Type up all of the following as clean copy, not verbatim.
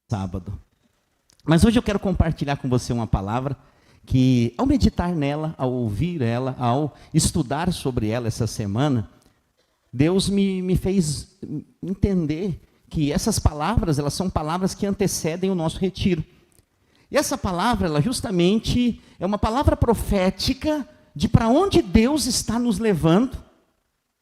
sábado. Mas hoje eu quero compartilhar com você uma palavra que, ao meditar nela, ao ouvir ela, ao estudar sobre ela essa semana, Deus me fez entender que essas palavras, elas são palavras que antecedem o nosso retiro. E essa palavra, ela justamente é uma palavra profética de para onde Deus está nos levando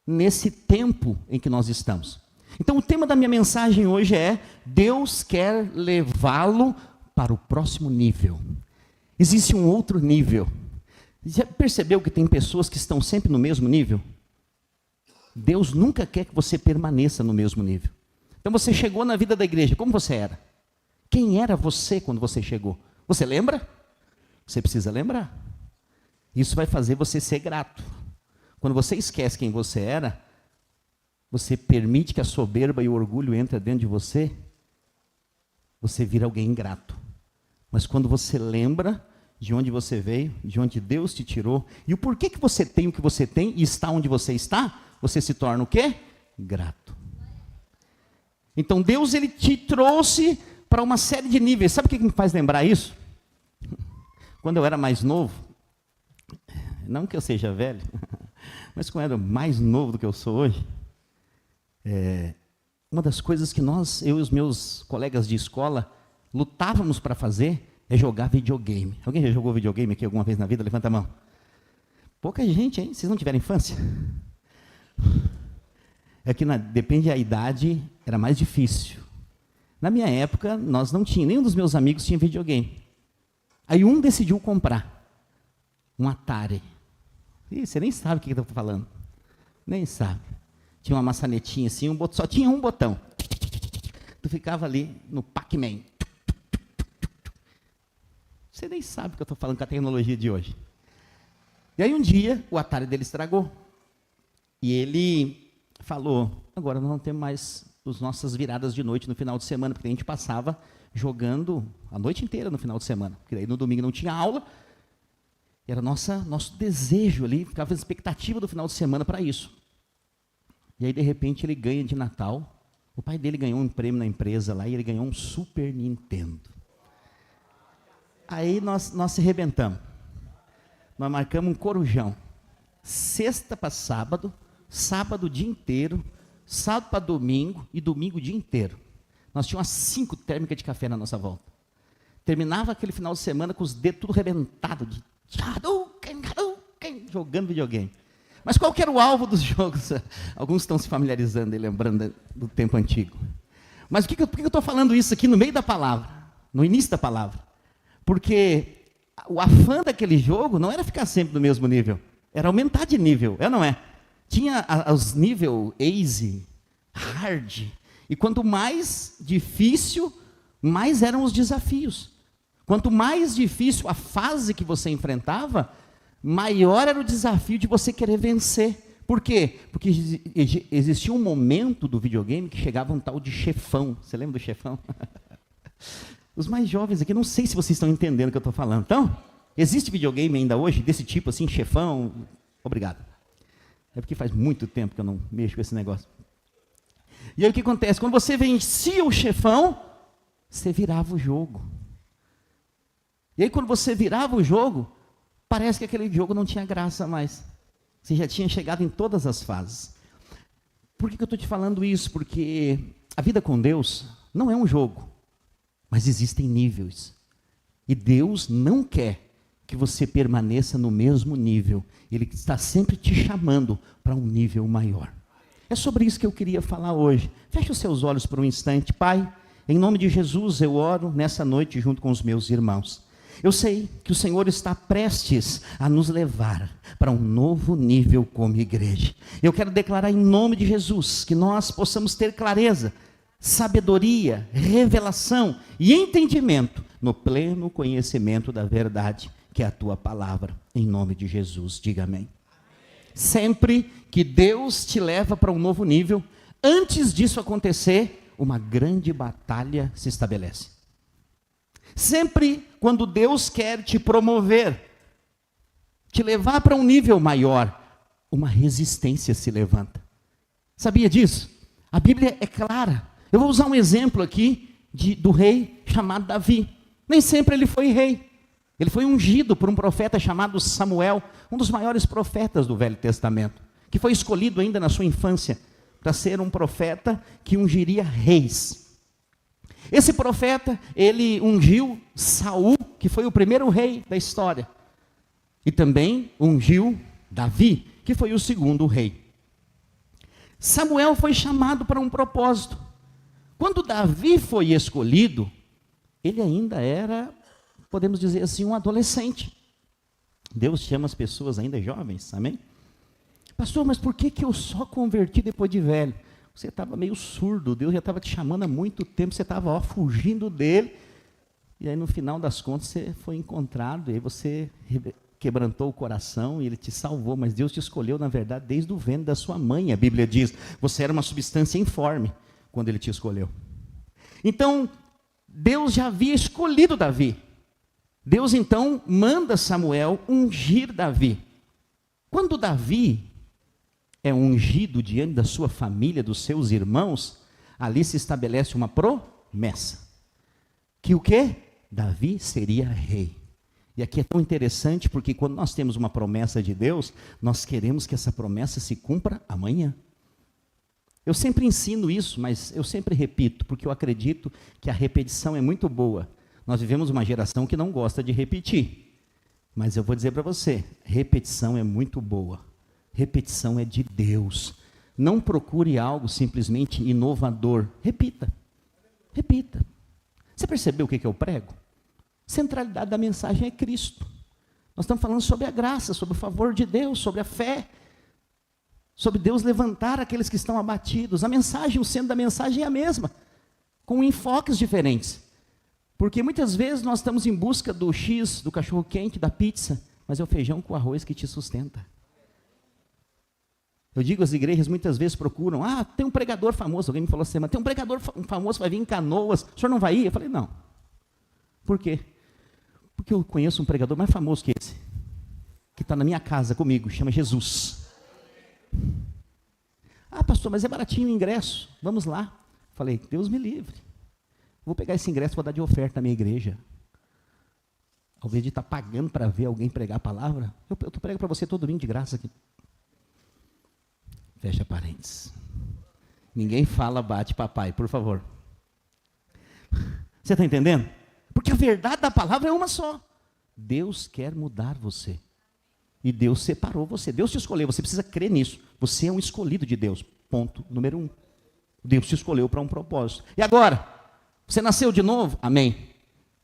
nesse tempo em que nós estamos. Então o tema da minha mensagem hoje é: Deus quer levá-lo para o próximo nível. Existe um outro nível. Já percebeu que tem pessoas que estão sempre no mesmo nível? Deus nunca quer que você permaneça no mesmo nível. Então você chegou na vida da igreja, como você era? Quem era você quando você chegou? Você lembra? Você precisa lembrar. Isso vai fazer você ser grato. Quando você esquece quem você era, você permite que a soberba e o orgulho entrem dentro de você, você vira alguém ingrato. Mas quando você lembra de onde você veio, de onde Deus te tirou, e o porquê que você tem o que você tem e está onde você está, você se torna o quê? Grato. Então Deus, ele te trouxe para uma série de níveis. Sabe o que me faz lembrar isso? Quando eu era mais novo, não que eu seja velho, mas quando eu era mais novo do que eu sou hoje, uma das coisas que eu e os meus colegas de escola lutávamos para fazer é jogar videogame. Alguém já jogou videogame aqui alguma vez na vida? Levanta a mão. Pouca gente, hein? Vocês não tiveram infância? É que depende da idade, era mais difícil. Na minha época, nós não tínhamos, nenhum dos meus amigos tinha videogame. Aí um decidiu comprar um Atari. Ih, você nem sabe o que eu estou falando. Nem sabe. Tinha uma maçanetinha assim, só tinha um botão. Tu ficava ali no Pac-Man. Você nem sabe o que eu estou falando com a tecnologia de hoje. E aí um dia, o Atari dele estragou. E ele falou: agora nós não temos mais as nossas viradas de noite no final de semana, porque a gente passava jogando a noite inteira no final de semana. Porque aí no domingo não tinha aula. Era nosso desejo ali, ficava a expectativa do final de semana para isso. E aí, de repente, ele ganha de Natal. O pai dele ganhou um prêmio na empresa lá e ele ganhou um Super Nintendo. Aí nós se arrebentamos. Nós marcamos um corujão. Sexta para sábado, sábado o dia inteiro, sábado para domingo e domingo o dia inteiro. Nós tínhamos umas 5 térmicas de café na nossa volta. Terminava aquele final de semana com os dedos tudo arrebentados, jogando videogame. Mas qual que era o alvo dos jogos? Alguns estão se familiarizando e lembrando do tempo antigo. Mas por que eu estou falando isso aqui no meio da palavra? No início da palavra? Porque o afã daquele jogo não era ficar sempre no mesmo nível. Era aumentar de nível, não é? Tinha os níveis easy, hard. E quanto mais difícil, mais eram os desafios. Quanto mais difícil a fase que você enfrentava, maior era o desafio de você querer vencer. Por quê? Porque existia um momento do videogame que chegava um tal de chefão. Você lembra do chefão? Os mais jovens aqui, não sei se vocês estão entendendo o que eu estou falando. Então, existe videogame ainda hoje, desse tipo assim, chefão? Obrigado. É porque faz muito tempo que eu não mexo com esse negócio. E aí o que acontece? Quando você vencia o chefão, você virava o jogo. E aí quando você virava o jogo, parece que aquele jogo não tinha graça mais. Você já tinha chegado em todas as fases. Por que eu estou te falando isso? Porque a vida com Deus não é um jogo, mas existem níveis. E Deus não quer que você permaneça no mesmo nível. Ele está sempre te chamando para um nível maior. É sobre isso que eu queria falar hoje. Feche os seus olhos por um instante. Pai, em nome de Jesus, eu oro nessa noite junto com os meus irmãos. Eu sei que o Senhor está prestes a nos levar para um novo nível como igreja. Eu quero declarar em nome de Jesus que nós possamos ter clareza, sabedoria, revelação e entendimento no pleno conhecimento da verdade, que é a tua palavra. Em nome de Jesus, diga amém. Sempre que Deus te leva para um novo nível, antes disso acontecer, uma grande batalha se estabelece. Sempre quando Deus quer te promover, te levar para um nível maior, uma resistência se levanta. Sabia disso? A Bíblia é clara. Eu vou usar um exemplo aqui do rei chamado Davi. Nem sempre ele foi rei. Ele foi ungido por um profeta chamado Samuel, um dos maiores profetas do Velho Testamento, que foi escolhido ainda na sua infância para ser um profeta que ungiria reis. Esse profeta, ele ungiu Saul, que foi o primeiro rei da história, e também ungiu Davi, que foi o segundo rei. Samuel foi chamado para um propósito. Quando Davi foi escolhido, ele ainda era, podemos dizer assim, um adolescente. Deus chama as pessoas ainda jovens, amém? Pastor, mas por que eu só converti depois de velho? Você estava meio surdo, Deus já estava te chamando há muito tempo, você estava fugindo dele, e aí no final das contas você foi encontrado, e aí você quebrantou o coração, e ele te salvou, mas Deus te escolheu, na verdade, desde o ventre da sua mãe, a Bíblia diz, você era uma substância informe, quando ele te escolheu. Então, Deus já havia escolhido Davi. Deus então manda Samuel ungir Davi. Quando Davi é ungido diante da sua família, dos seus irmãos, ali se estabelece uma promessa. Que o quê? Davi seria rei. E aqui é tão interessante porque quando nós temos uma promessa de Deus, nós queremos que essa promessa se cumpra amanhã. Eu sempre ensino isso, mas eu sempre repito, porque eu acredito que a repetição é muito boa. Nós vivemos uma geração que não gosta de repetir. Mas eu vou dizer para você, repetição é muito boa. Repetição é de Deus. Não procure algo simplesmente inovador. Repita. Repita. Você percebeu o que eu prego? Centralidade da mensagem é Cristo. Nós estamos falando sobre a graça, sobre o favor de Deus, sobre a fé, sobre Deus levantar aqueles que estão abatidos. A mensagem, o centro da mensagem é a mesma, com enfoques diferentes. Porque muitas vezes nós estamos em busca do X, do cachorro quente, da pizza, mas é o feijão com arroz que te sustenta. Eu digo, as igrejas muitas vezes procuram, tem um pregador famoso, alguém me falou assim, mas tem um pregador famoso, vai vir em Canoas, o senhor não vai ir? Eu falei, não. Por quê? Porque eu conheço um pregador mais famoso que esse, que está na minha casa comigo, chama Jesus. Pastor, mas é baratinho o ingresso, vamos lá. Falei, Deus me livre. Vou pegar esse ingresso e vou dar de oferta na minha igreja. Ao invés de estar pagando para ver alguém pregar a palavra, eu prego para você todo domingo de graça aqui. Fecha parênteses. Ninguém fala bate papai, por favor. Você está entendendo? Porque a verdade da palavra é uma só. Deus quer mudar você. E Deus separou você. Deus te escolheu, você precisa crer nisso. Você é um escolhido de Deus. Ponto número 1. Deus te escolheu para um propósito. E agora? Você nasceu de novo? Amém.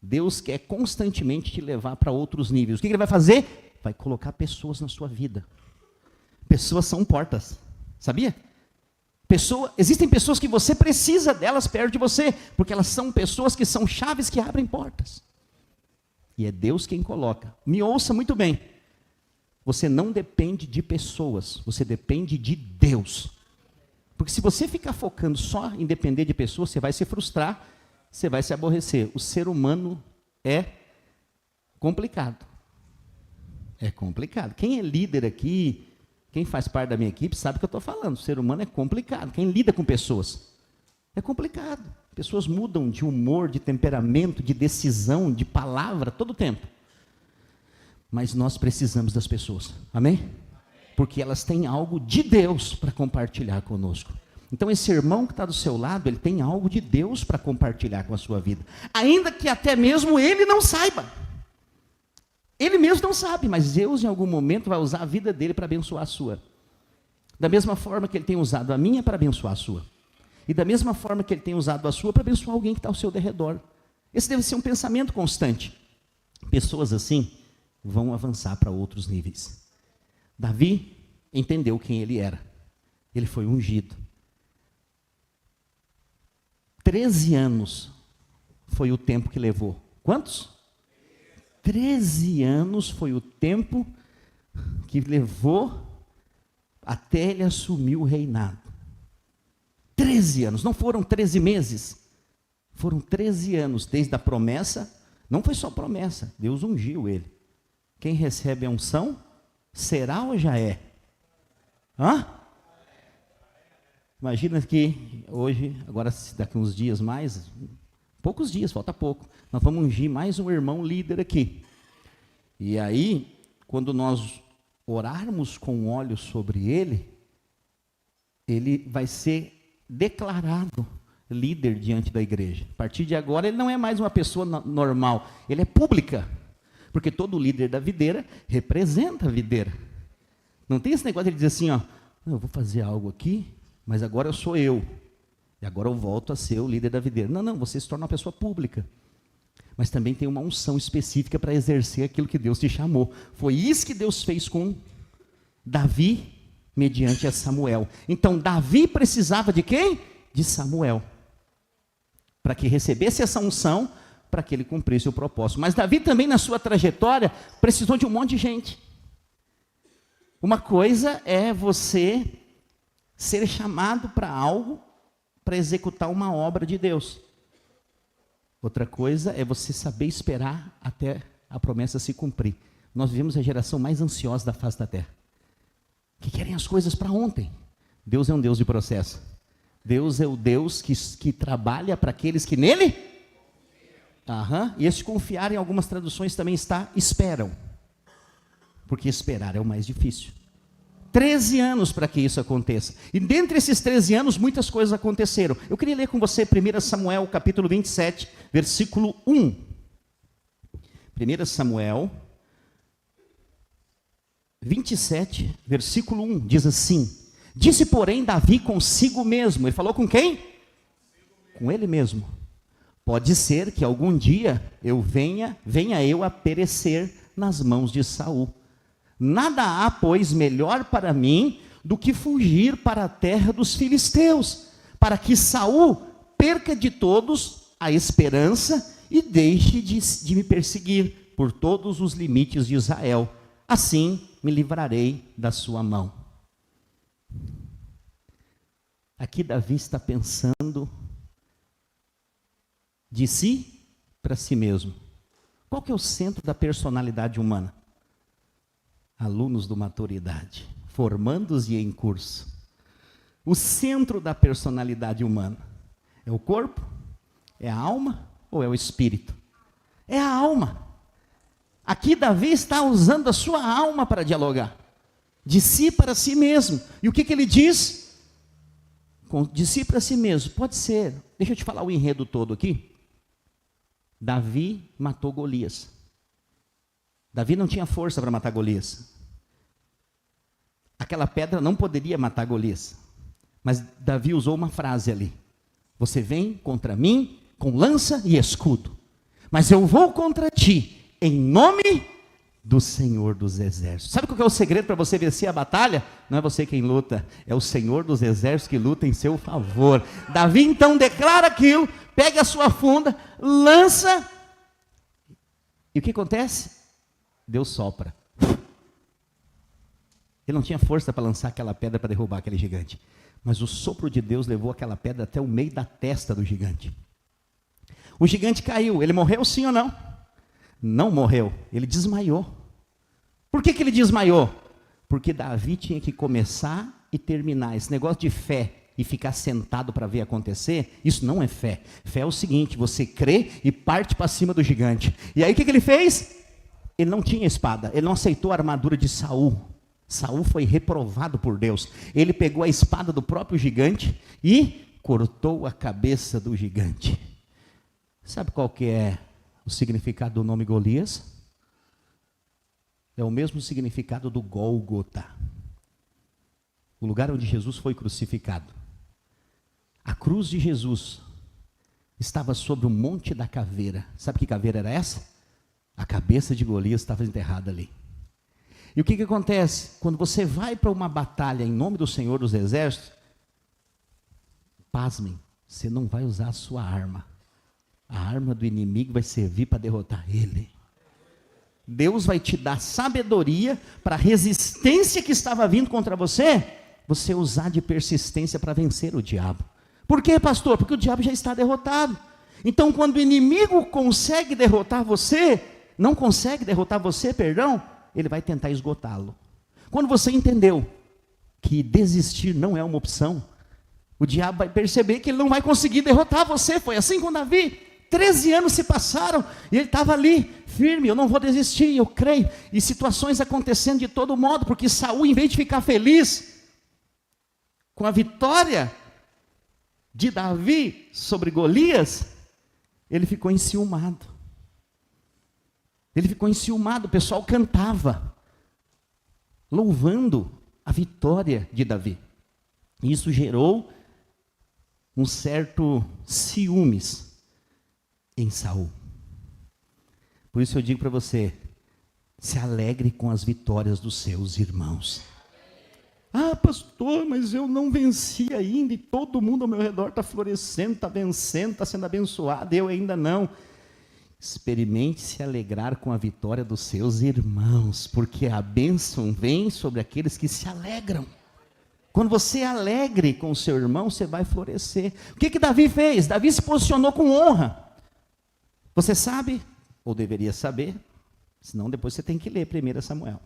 Deus quer constantemente te levar para outros níveis. O que ele vai fazer? Vai colocar pessoas na sua vida. Pessoas são portas. Sabia? Existem pessoas que você precisa delas perto de você, porque elas são pessoas que são chaves que abrem portas. E é Deus quem coloca. Me ouça muito bem. Você não depende de pessoas, você depende de Deus. Porque se você ficar focando só em depender de pessoas, você vai se frustrar, você vai se aborrecer. O ser humano é complicado. É complicado. Quem é líder aqui, quem faz parte da minha equipe, sabe o que eu estou falando. O ser humano é complicado. Quem lida com pessoas é complicado. Pessoas mudam de humor, de temperamento, de decisão, de palavra, todo o tempo. Mas nós precisamos das pessoas. Amém? Porque elas têm algo de Deus para compartilhar conosco. Então esse irmão que está do seu lado, ele tem algo de Deus para compartilhar com a sua vida. Ainda que até mesmo ele não saiba. Ele mesmo não sabe, mas Deus em algum momento vai usar a vida dele para abençoar a sua. Da mesma forma que ele tem usado a minha para abençoar a sua. E da mesma forma que ele tem usado a sua para abençoar alguém que está ao seu derredor. Esse deve ser um pensamento constante. Pessoas assim vão avançar para outros níveis. Davi entendeu quem ele era. Ele foi ungido. 13 anos foi o tempo que levou. Quantos? 13 anos foi o tempo que levou até ele assumir o reinado. 13 anos, não foram 13 meses. Foram 13 anos, desde a promessa. Não foi só promessa, Deus ungiu ele. Quem recebe a unção, será ou já é? Imagina que hoje, agora daqui uns dias mais, Poucos dias, falta pouco. Nós vamos ungir mais um irmão líder aqui. E aí, quando nós orarmos com óleo sobre ele, ele vai ser declarado líder diante da igreja. A partir de agora, ele não é mais uma pessoa normal, ele é pública. Porque todo líder da videira representa a videira. Não tem esse negócio de ele dizer assim, ó, eu vou fazer algo aqui, mas agora eu sou eu. E agora eu volto a ser o líder da videira. Não, você se torna uma pessoa pública. Mas também tem uma unção específica para exercer aquilo que Deus te chamou. Foi isso que Deus fez com Davi, mediante a Samuel. Então, Davi precisava de quem? De Samuel. Para que recebesse essa unção, para que ele cumprisse o propósito. Mas Davi também, na sua trajetória, precisou de um monte de gente. Uma coisa é você ser chamado para algo, para executar uma obra de Deus. Outra coisa é você saber esperar até a promessa se cumprir. Nós vivemos a geração mais ansiosa da face da terra, que querem as coisas para ontem. Deus é um Deus de processo. Deus é o Deus que trabalha para aqueles que nele... E esse confiar, em algumas traduções também está esperam. Porque esperar é o mais difícil. 13 anos para que isso aconteça. E dentre esses 13 anos, muitas coisas aconteceram. Eu queria ler com você 1 Samuel, capítulo 27, versículo 1. 1 Samuel 27, versículo 1, diz assim: disse, porém, Davi consigo mesmo. Ele falou com quem? Com ele mesmo. Pode ser que algum dia eu venha eu a perecer nas mãos de Saul. Nada há, pois, melhor para mim do que fugir para a terra dos filisteus, para que Saul perca de todos a esperança e deixe de me perseguir por todos os limites de Israel. Assim me livrarei da sua mão. Aqui Davi está pensando de si para si mesmo. Qual que é o centro da personalidade humana? Alunos do maturidade, formandos e em curso. O centro da personalidade humana é o corpo? É a alma ou é o espírito? É a alma. Aqui Davi está usando a sua alma para dialogar. De si para si mesmo. E o que ele diz? De si para si mesmo. Pode ser. Deixa eu te falar o enredo todo aqui. Davi matou Golias. Davi não tinha força para matar Golias. Aquela pedra não poderia matar Golias. Mas Davi usou uma frase ali. Você vem contra mim com lança e escudo. Mas eu vou contra ti em nome do Senhor dos Exércitos. Sabe qual que é o segredo para você vencer a batalha? Não é você quem luta, é o Senhor dos Exércitos que luta em seu favor. Davi então declara aquilo, pega a sua funda, lança, e o que acontece? Deus sopra. Ele não tinha força para lançar aquela pedra para derrubar aquele gigante, mas o sopro de Deus levou aquela pedra até o meio da testa do gigante. O gigante caiu. Ele morreu sim ou não? Não morreu, ele desmaiou. Por que ele desmaiou? Porque Davi tinha que começar e terminar. Esse negócio de fé e ficar sentado para ver acontecer, isso não é fé. Fé é o seguinte, você crê e parte para cima do gigante. E aí o que ele fez? Ele não tinha espada, ele não aceitou a armadura de Saul. Saul foi reprovado por Deus. Ele pegou a espada do próprio gigante e cortou a cabeça do gigante. Sabe qual que é o significado do nome Golias? É o mesmo significado do Gólgota, o lugar onde Jesus foi crucificado. A cruz de Jesus estava sobre o Monte da Caveira. Sabe que caveira era essa? A cabeça de Golias estava enterrada ali. E o que acontece? Quando você vai para uma batalha em nome do Senhor dos Exércitos, pasmem, você não vai usar a sua arma. A arma do inimigo vai servir para derrotar ele. Deus vai te dar sabedoria para a resistência que estava vindo contra você, você usar de persistência para vencer o diabo. Por quê, pastor? Porque o diabo já está derrotado. Então, quando o inimigo consegue derrotar você, não consegue derrotar você, perdão, ele vai tentar esgotá-lo. Quando você entendeu que desistir não é uma opção, o diabo vai perceber que ele não vai conseguir derrotar você. Foi assim com Davi. 13 anos se passaram e ele estava ali, firme, eu não vou desistir, eu creio. E situações acontecendo de todo modo, porque Saul, em vez de ficar feliz com a vitória de Davi sobre Golias, ele ficou enciumado. Ele ficou enciumado, o pessoal cantava, louvando a vitória de Davi. E isso gerou um certo ciúmes em Saul. Por isso eu digo para você, se alegre com as vitórias dos seus irmãos. Ah, pastor, mas eu não venci ainda e todo mundo ao meu redor está florescendo, está vencendo, está sendo abençoado, eu ainda não. Experimente se alegrar com a vitória dos seus irmãos, porque a bênção vem sobre aqueles que se alegram. Quando você é alegre com o seu irmão, você vai florescer. O que Davi fez? Davi se posicionou com honra. Você sabe, ou deveria saber, senão depois você tem que ler 1 Samuel.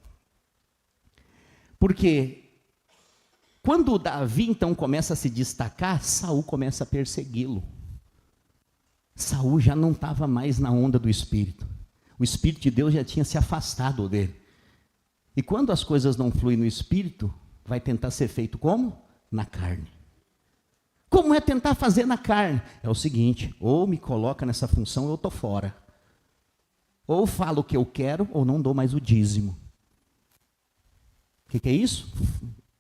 Porque quando Davi então começa a se destacar, Saul começa a persegui-lo. Saul já não estava mais na onda do Espírito. O Espírito de Deus já tinha se afastado dele. E quando as coisas não fluem no Espírito, vai tentar ser feito como? Na carne. Como é tentar fazer na carne? É o seguinte, ou me coloca nessa função ou eu estou fora. Ou falo o que eu quero, ou não dou mais o dízimo. O que é isso?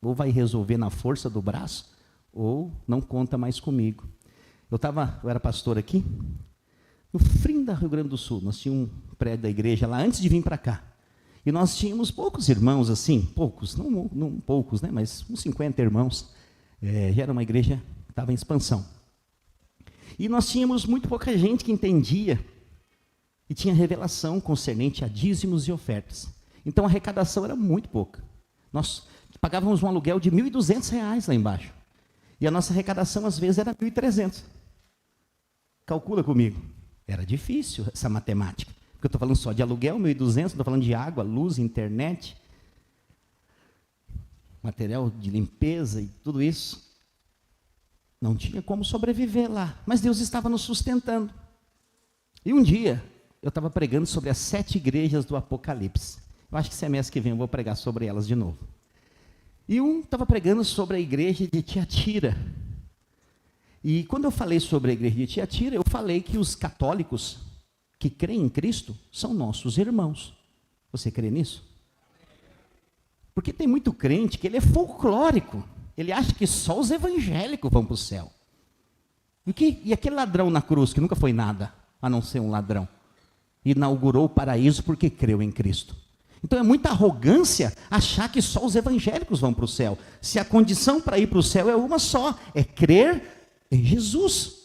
Ou vai resolver na força do braço, ou não conta mais comigo. Eu era pastor aqui, no fim da Rio Grande do Sul, nós tínhamos um prédio da igreja lá, antes de vir para cá. E nós tínhamos poucos irmãos assim, poucos, não poucos, né, mas uns 50 irmãos. Já era uma igreja que estava em expansão. E nós tínhamos muito pouca gente que entendia e tinha revelação concernente a dízimos e ofertas. Então a arrecadação era muito pouca. Nós pagávamos um aluguel de R$ 1.200 lá embaixo. E a nossa arrecadação às vezes era 1.300. Calcula comigo. Era difícil essa matemática. Porque eu estou falando só de aluguel, 1.200, estou falando de água, luz, internet, material de limpeza e tudo isso. Não tinha como sobreviver lá. Mas Deus estava nos sustentando. E um dia, eu estava pregando sobre as 7 igrejas do Apocalipse. Eu acho que semestre que vem eu vou pregar sobre elas de novo. E estava pregando sobre a igreja de Tiatira. E quando eu falei sobre a igreja de Tiatira, eu falei que os católicos que creem em Cristo são nossos irmãos. Você crê nisso? Porque tem muito crente que ele é folclórico. Ele acha que só os evangélicos vão para o céu. E aquele ladrão na cruz, que nunca foi nada, a não ser um ladrão, inaugurou o paraíso porque creu em Cristo. Então é muita arrogância achar que só os evangélicos vão para o céu. Se a condição para ir para o céu é uma só, é crer em Jesus.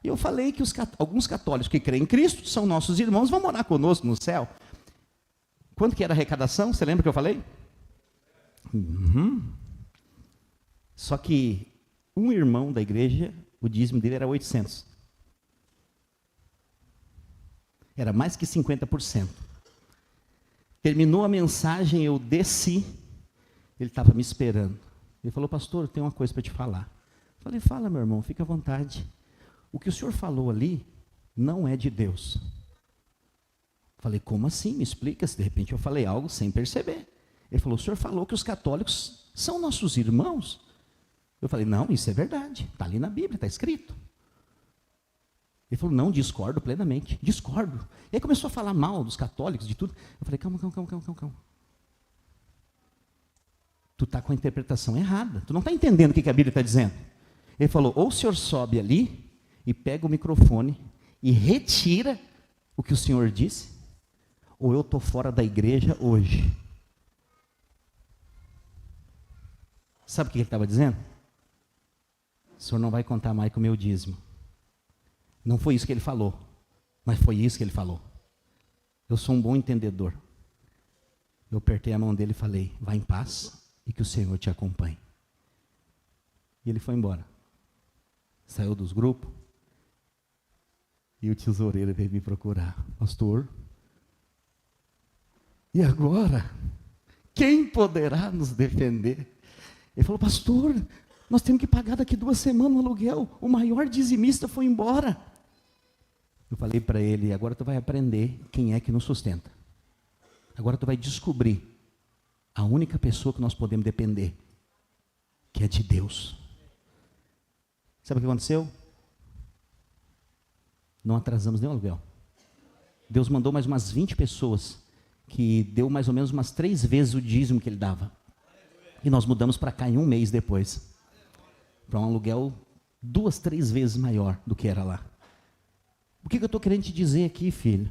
E eu falei que alguns católicos que creem em Cristo são nossos irmãos, vão morar conosco no céu. Quanto que era a arrecadação? Você lembra que eu falei? Só que um irmão da igreja, o dízimo dele era 800. Era mais que 50%. Terminou a mensagem, eu desci, ele estava me esperando. Ele falou, pastor, tem uma coisa para te falar. Eu falei, fala, meu irmão, fica à vontade. O que o senhor falou ali não é de Deus. Eu falei, como assim? Me explica, se de repente eu falei algo sem perceber. Ele falou, o senhor falou que os católicos são nossos irmãos? Eu falei, não, isso é verdade, está ali na Bíblia, está escrito. Ele falou, não, discordo plenamente, discordo. E aí começou a falar mal dos católicos, de tudo. Eu falei, calma. Tu está com a interpretação errada, tu não está entendendo o que a Bíblia está dizendo. Ele falou, ou o senhor sobe ali e pega o microfone e retira o que o senhor disse, ou eu estou fora da igreja hoje. Sabe o que ele estava dizendo? O senhor não vai contar mais com o meu dízimo. Não foi isso que ele falou, mas foi isso que ele falou. Eu sou um bom entendedor. Eu apertei a mão dele e falei, vá em paz e que o Senhor te acompanhe. E ele foi embora. Saiu dos grupos. E o tesoureiro veio me procurar. Pastor, e agora? Quem poderá nos defender? Ele falou, pastor, nós temos que pagar daqui 2 semanas o aluguel. O maior dizimista foi embora. Eu falei para ele, agora tu vai aprender quem é que nos sustenta. Agora tu vai descobrir a única pessoa que nós podemos depender, que é de Deus. Sabe o que aconteceu? Não atrasamos nenhum aluguel. Deus mandou mais umas 20 pessoas, que deu mais ou menos umas 3 vezes o dízimo que ele dava. E nós mudamos para cá em um mês depois. Para um aluguel 2, 3 vezes maior do que era lá. O que eu estou querendo te dizer aqui, filho?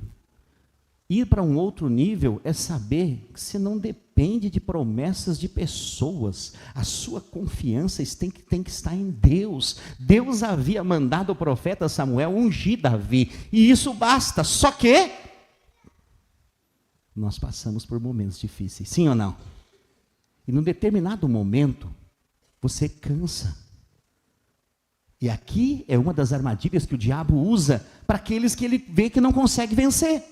Ir para um outro nível é saber que você não depende de promessas de pessoas. A sua confiança tem que estar em Deus. Deus havia mandado o profeta Samuel ungir Davi. E isso basta. Só que nós passamos por momentos difíceis. Sim ou não? E num determinado momento, você cansa. E aqui é uma das armadilhas que o diabo usa para aqueles que ele vê que não consegue vencer.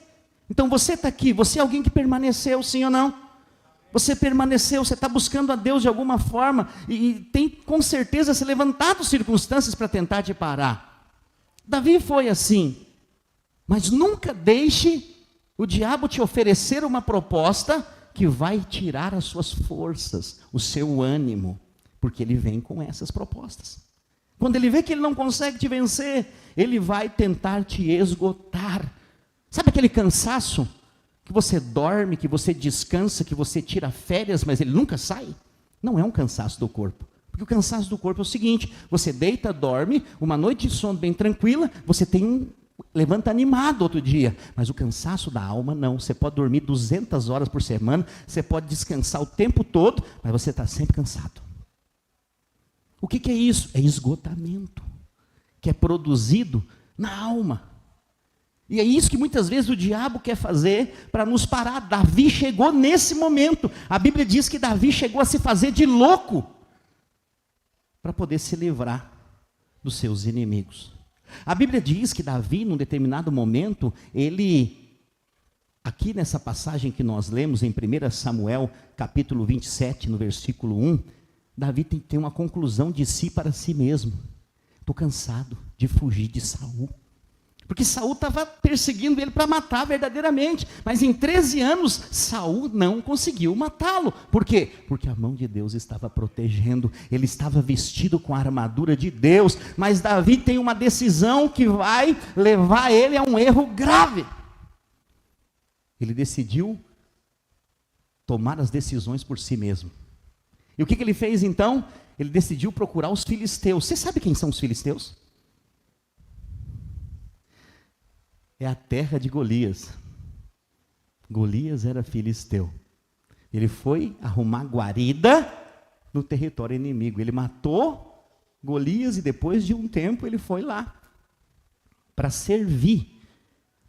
Então você está aqui, você é alguém que permaneceu, sim ou não? Você permaneceu, você está buscando a Deus de alguma forma e tem com certeza se levantado circunstâncias para tentar te parar. Davi foi assim, mas nunca deixe o diabo te oferecer uma proposta que vai tirar as suas forças, o seu ânimo, porque ele vem com essas propostas. Quando ele vê que ele não consegue te vencer, ele vai tentar te esgotar. Sabe aquele cansaço que você dorme, que você descansa, que você tira férias, mas ele nunca sai? Não é um cansaço do corpo. Porque o cansaço do corpo é o seguinte: você deita, dorme, uma noite de sono bem tranquila, você levanta animado outro dia. Mas o cansaço da alma não. Você pode dormir 200 horas por semana, você pode descansar o tempo todo, mas você está sempre cansado. O que é isso? É esgotamento, que é produzido na alma. E é isso que muitas vezes o diabo quer fazer para nos parar. Davi chegou nesse momento. A Bíblia diz que Davi chegou a se fazer de louco para poder se livrar dos seus inimigos. A Bíblia diz que Davi, num determinado momento, aqui nessa passagem que nós lemos em 1 Samuel, capítulo 27, no versículo 1, Davi tem uma conclusão de si para si mesmo. Estou cansado de fugir de Saul. Porque Saul estava perseguindo ele para matar verdadeiramente. Mas em 13 anos, Saul não conseguiu matá-lo. Por quê? Porque a mão de Deus estava protegendo. Ele estava vestido com a armadura de Deus. Mas Davi tem uma decisão que vai levar ele a um erro grave. Ele decidiu tomar as decisões por si mesmo. E o que ele fez então? Ele decidiu procurar os filisteus. Você sabe quem são os filisteus? É a terra de Golias. Golias era filisteu. Ele foi arrumar guarida no território inimigo. Ele matou Golias e depois de um tempo ele foi lá para servir.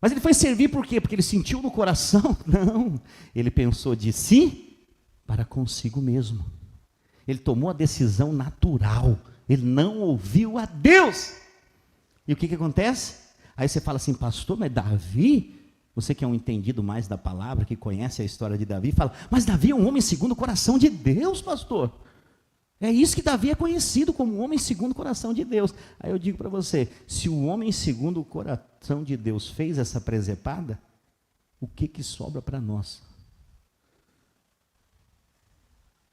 Mas ele foi servir por quê? Porque ele sentiu no coração? Não. Ele pensou de si para consigo mesmo. Ele tomou a decisão natural. Ele não ouviu a Deus. E o que acontece? Aí você fala assim: pastor, mas Davi, você que é um entendido mais da palavra, que conhece a história de Davi, fala: mas Davi é um homem segundo o coração de Deus, pastor. É isso que Davi é conhecido como um homem segundo o coração de Deus. Aí eu digo para você, se o homem segundo o coração de Deus fez essa presepada, o que sobra para nós?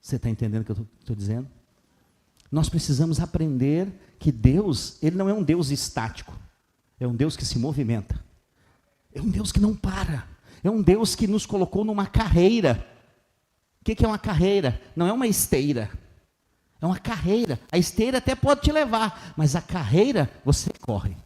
Você está entendendo o que eu estou dizendo? Nós precisamos aprender que Deus, Ele não é um Deus estático. É um Deus que se movimenta. É um Deus que não para. É um Deus que nos colocou numa carreira. O que é uma carreira? Não é uma esteira. É uma carreira. A esteira até pode te levar, mas a carreira, você corre.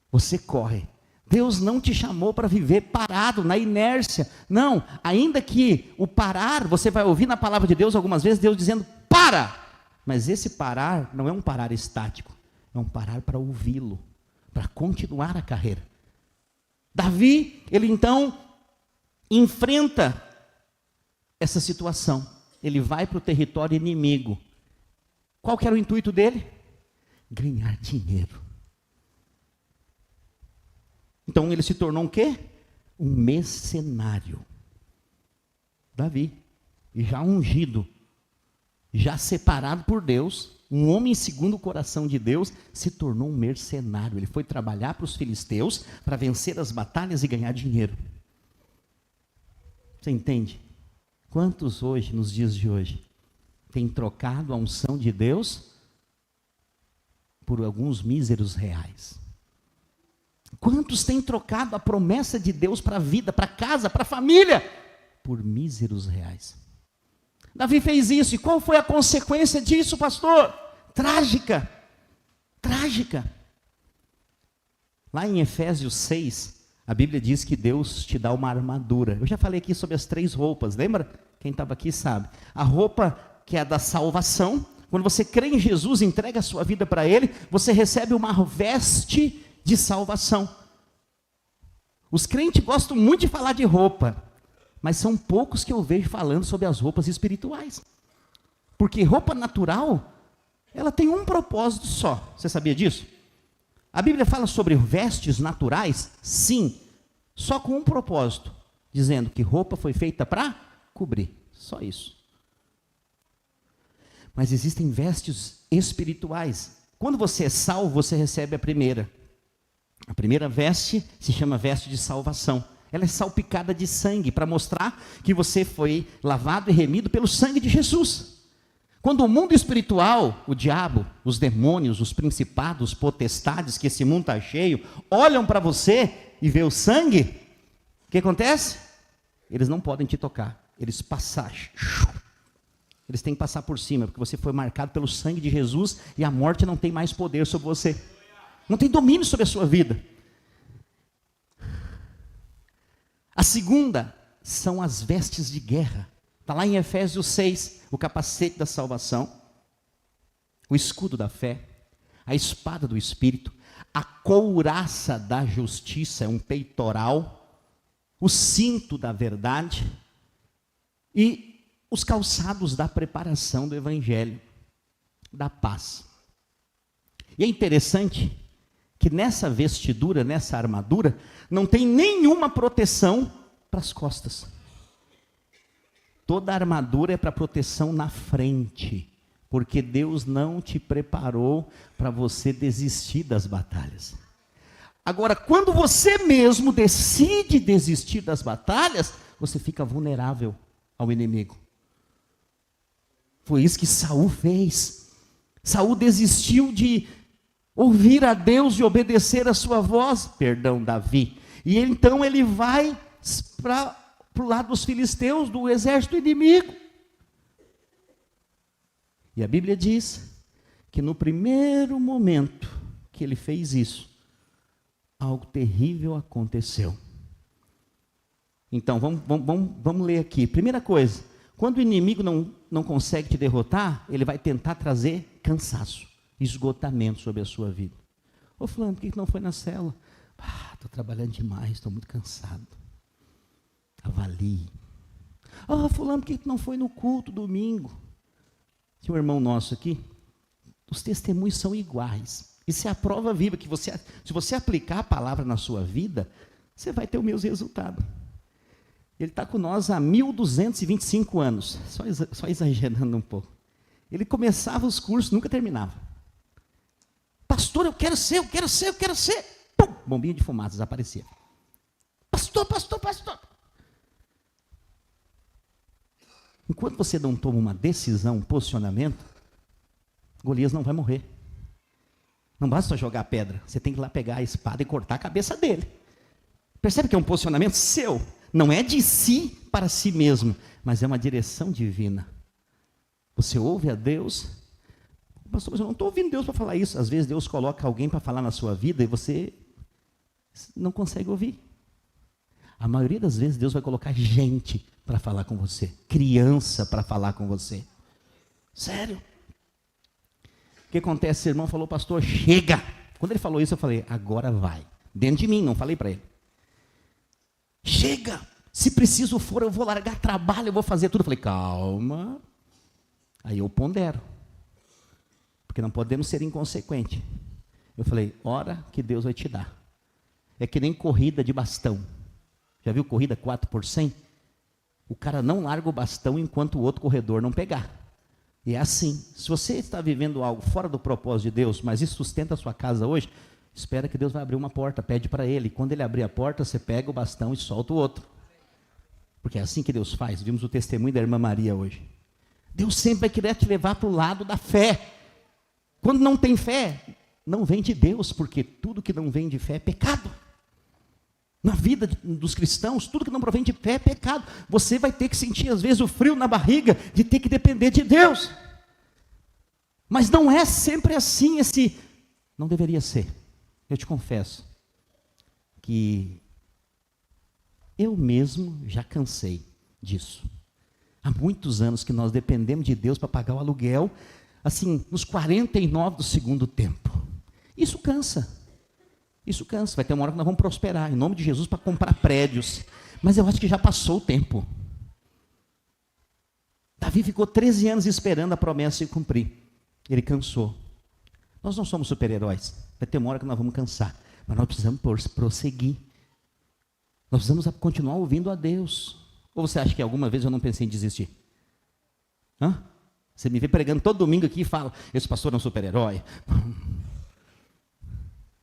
Você corre. Deus não te chamou para viver parado, na inércia. Não, ainda que o parar, você vai ouvir na palavra de Deus algumas vezes, Deus dizendo: para! Mas esse parar não é um parar estático. É um parar para ouvi-lo, para continuar a carreira. Davi, ele então enfrenta essa situação. Ele vai para o território inimigo. Qual que era o intuito dele? Ganhar dinheiro. Então ele se tornou um quê? Um mercenário. Davi, já ungido, já separado por Deus, um homem segundo o coração de Deus, se tornou um mercenário. Ele foi trabalhar para os filisteus para vencer as batalhas e ganhar dinheiro. Você entende? Quantos hoje, nos dias de hoje, têm trocado a unção de Deus por alguns míseros reais? Quantos têm trocado a promessa de Deus para a vida, para a casa, para a família, por míseros reais? Davi fez isso, e qual foi a consequência disso, pastor? Trágica, trágica. Lá em Efésios 6, a Bíblia diz que Deus te dá uma armadura. Eu já falei aqui sobre as 3 roupas, lembra? Quem estava aqui sabe. A roupa que é a da salvação, quando você crê em Jesus, entrega a sua vida para Ele, você recebe uma veste de salvação. Os crentes gostam muito de falar de roupa, mas são poucos que eu vejo falando sobre as roupas espirituais. Porque roupa natural, ela tem um propósito só. Você sabia disso? A Bíblia fala sobre vestes naturais, sim, só com um propósito, dizendo que roupa foi feita para cobrir, só isso. Mas existem vestes espirituais. Quando você é salvo, você recebe a primeira. A primeira veste se chama veste de salvação. Ela é salpicada de sangue, para mostrar que você foi lavado e remido pelo sangue de Jesus. Quando o mundo espiritual, o diabo, os demônios, os principados, potestades, que esse mundo está cheio, olham para você e vê o sangue, o que acontece? Eles não podem te tocar, eles têm que passar por cima, porque você foi marcado pelo sangue de Jesus, e a morte não tem mais poder sobre você, não tem domínio sobre a sua vida. A segunda são as vestes de guerra. Está lá em Efésios 6, o capacete da salvação, o escudo da fé, a espada do Espírito, a couraça da justiça, é um peitoral, o cinto da verdade e os calçados da preparação do Evangelho, da paz. E é interessante que nessa vestidura, nessa armadura, não tem nenhuma proteção para as costas. Toda a armadura é para proteção na frente, porque Deus não te preparou para você desistir das batalhas. Agora, quando você mesmo decide desistir das batalhas, você fica vulnerável ao inimigo. Foi isso que Saul fez. Saul desistiu de ouvir a Deus e obedecer a sua voz, Davi. E então ele vai para o lado dos filisteus, do exército inimigo. E a Bíblia diz que no primeiro momento que ele fez isso, algo terrível aconteceu. Então, vamos ler aqui. Primeira coisa, quando o inimigo não consegue te derrotar, ele vai tentar trazer cansaço, esgotamento sobre a sua vida. Ô fulano, por que não foi na célula? Estou trabalhando demais, estou muito cansado. Avalie. Fulano, por que não foi no culto domingo? Tinha um irmão nosso aqui, os testemunhos são iguais. Isso é a prova viva, que se você aplicar a palavra na sua vida, você vai ter o mesmo resultado. Ele está com nós há 1225 anos, só exagerando um pouco. Ele começava os cursos, nunca terminava. Pastor, eu quero ser. Pum, bombinha de fumaça, desaparecia. Pastor. Enquanto você não toma uma decisão, um posicionamento, Golias não vai morrer. Não basta só jogar a pedra, você tem que ir lá pegar a espada e cortar a cabeça dele. Percebe que é um posicionamento seu? Não é de si para si mesmo, mas é uma direção divina. Você ouve a Deus. Pastor, mas eu não estou ouvindo Deus para falar isso. Às vezes Deus coloca alguém para falar na sua vida e você não consegue ouvir. A maioria das vezes Deus vai colocar gente para falar com você, criança para falar com você. Sério. O que acontece? Esse irmão falou, pastor, chega. Quando ele falou isso, eu falei, agora vai. Dentro de mim, não falei para ele. Chega. Se preciso for, eu vou largar trabalho, eu vou fazer tudo. Eu falei, calma. Aí eu pondero. Porque não podemos ser inconsequentes. Eu falei, ora que Deus vai te dar. É que nem corrida de bastão. Já viu corrida 4 por 100? O cara não larga o bastão enquanto o outro corredor não pegar. E é assim, se você está vivendo algo fora do propósito de Deus, mas isso sustenta a sua casa hoje, espera que Deus vai abrir uma porta, pede para Ele. Quando Ele abrir a porta, você pega o bastão e solta o outro. Porque é assim que Deus faz. Vimos o testemunho da irmã Maria hoje. Deus sempre vai querer te levar para o lado da fé. Quando não tem fé, não vem de Deus, porque tudo que não vem de fé é pecado. Na vida dos cristãos, tudo que não provém de fé é pecado. Você vai ter que sentir às vezes o frio na barriga de ter que depender de Deus. Mas não é sempre assim, não deveria ser. Eu te confesso que eu mesmo já cansei disso. Há muitos anos que nós dependemos de Deus para pagar o aluguel, assim, nos 49 do segundo tempo. Isso cansa. Isso cansa. Vai ter uma hora que nós vamos prosperar, em nome de Jesus, para comprar prédios. Mas eu acho que já passou o tempo. Davi ficou 13 anos esperando a promessa se cumprir. Ele cansou. Nós não somos super-heróis. Vai ter uma hora que nós vamos cansar. Mas nós precisamos prosseguir. Nós precisamos continuar ouvindo a Deus. Ou você acha que alguma vez eu não pensei em desistir? Hã? Você me vê pregando todo domingo aqui e fala, esse pastor é um super-herói.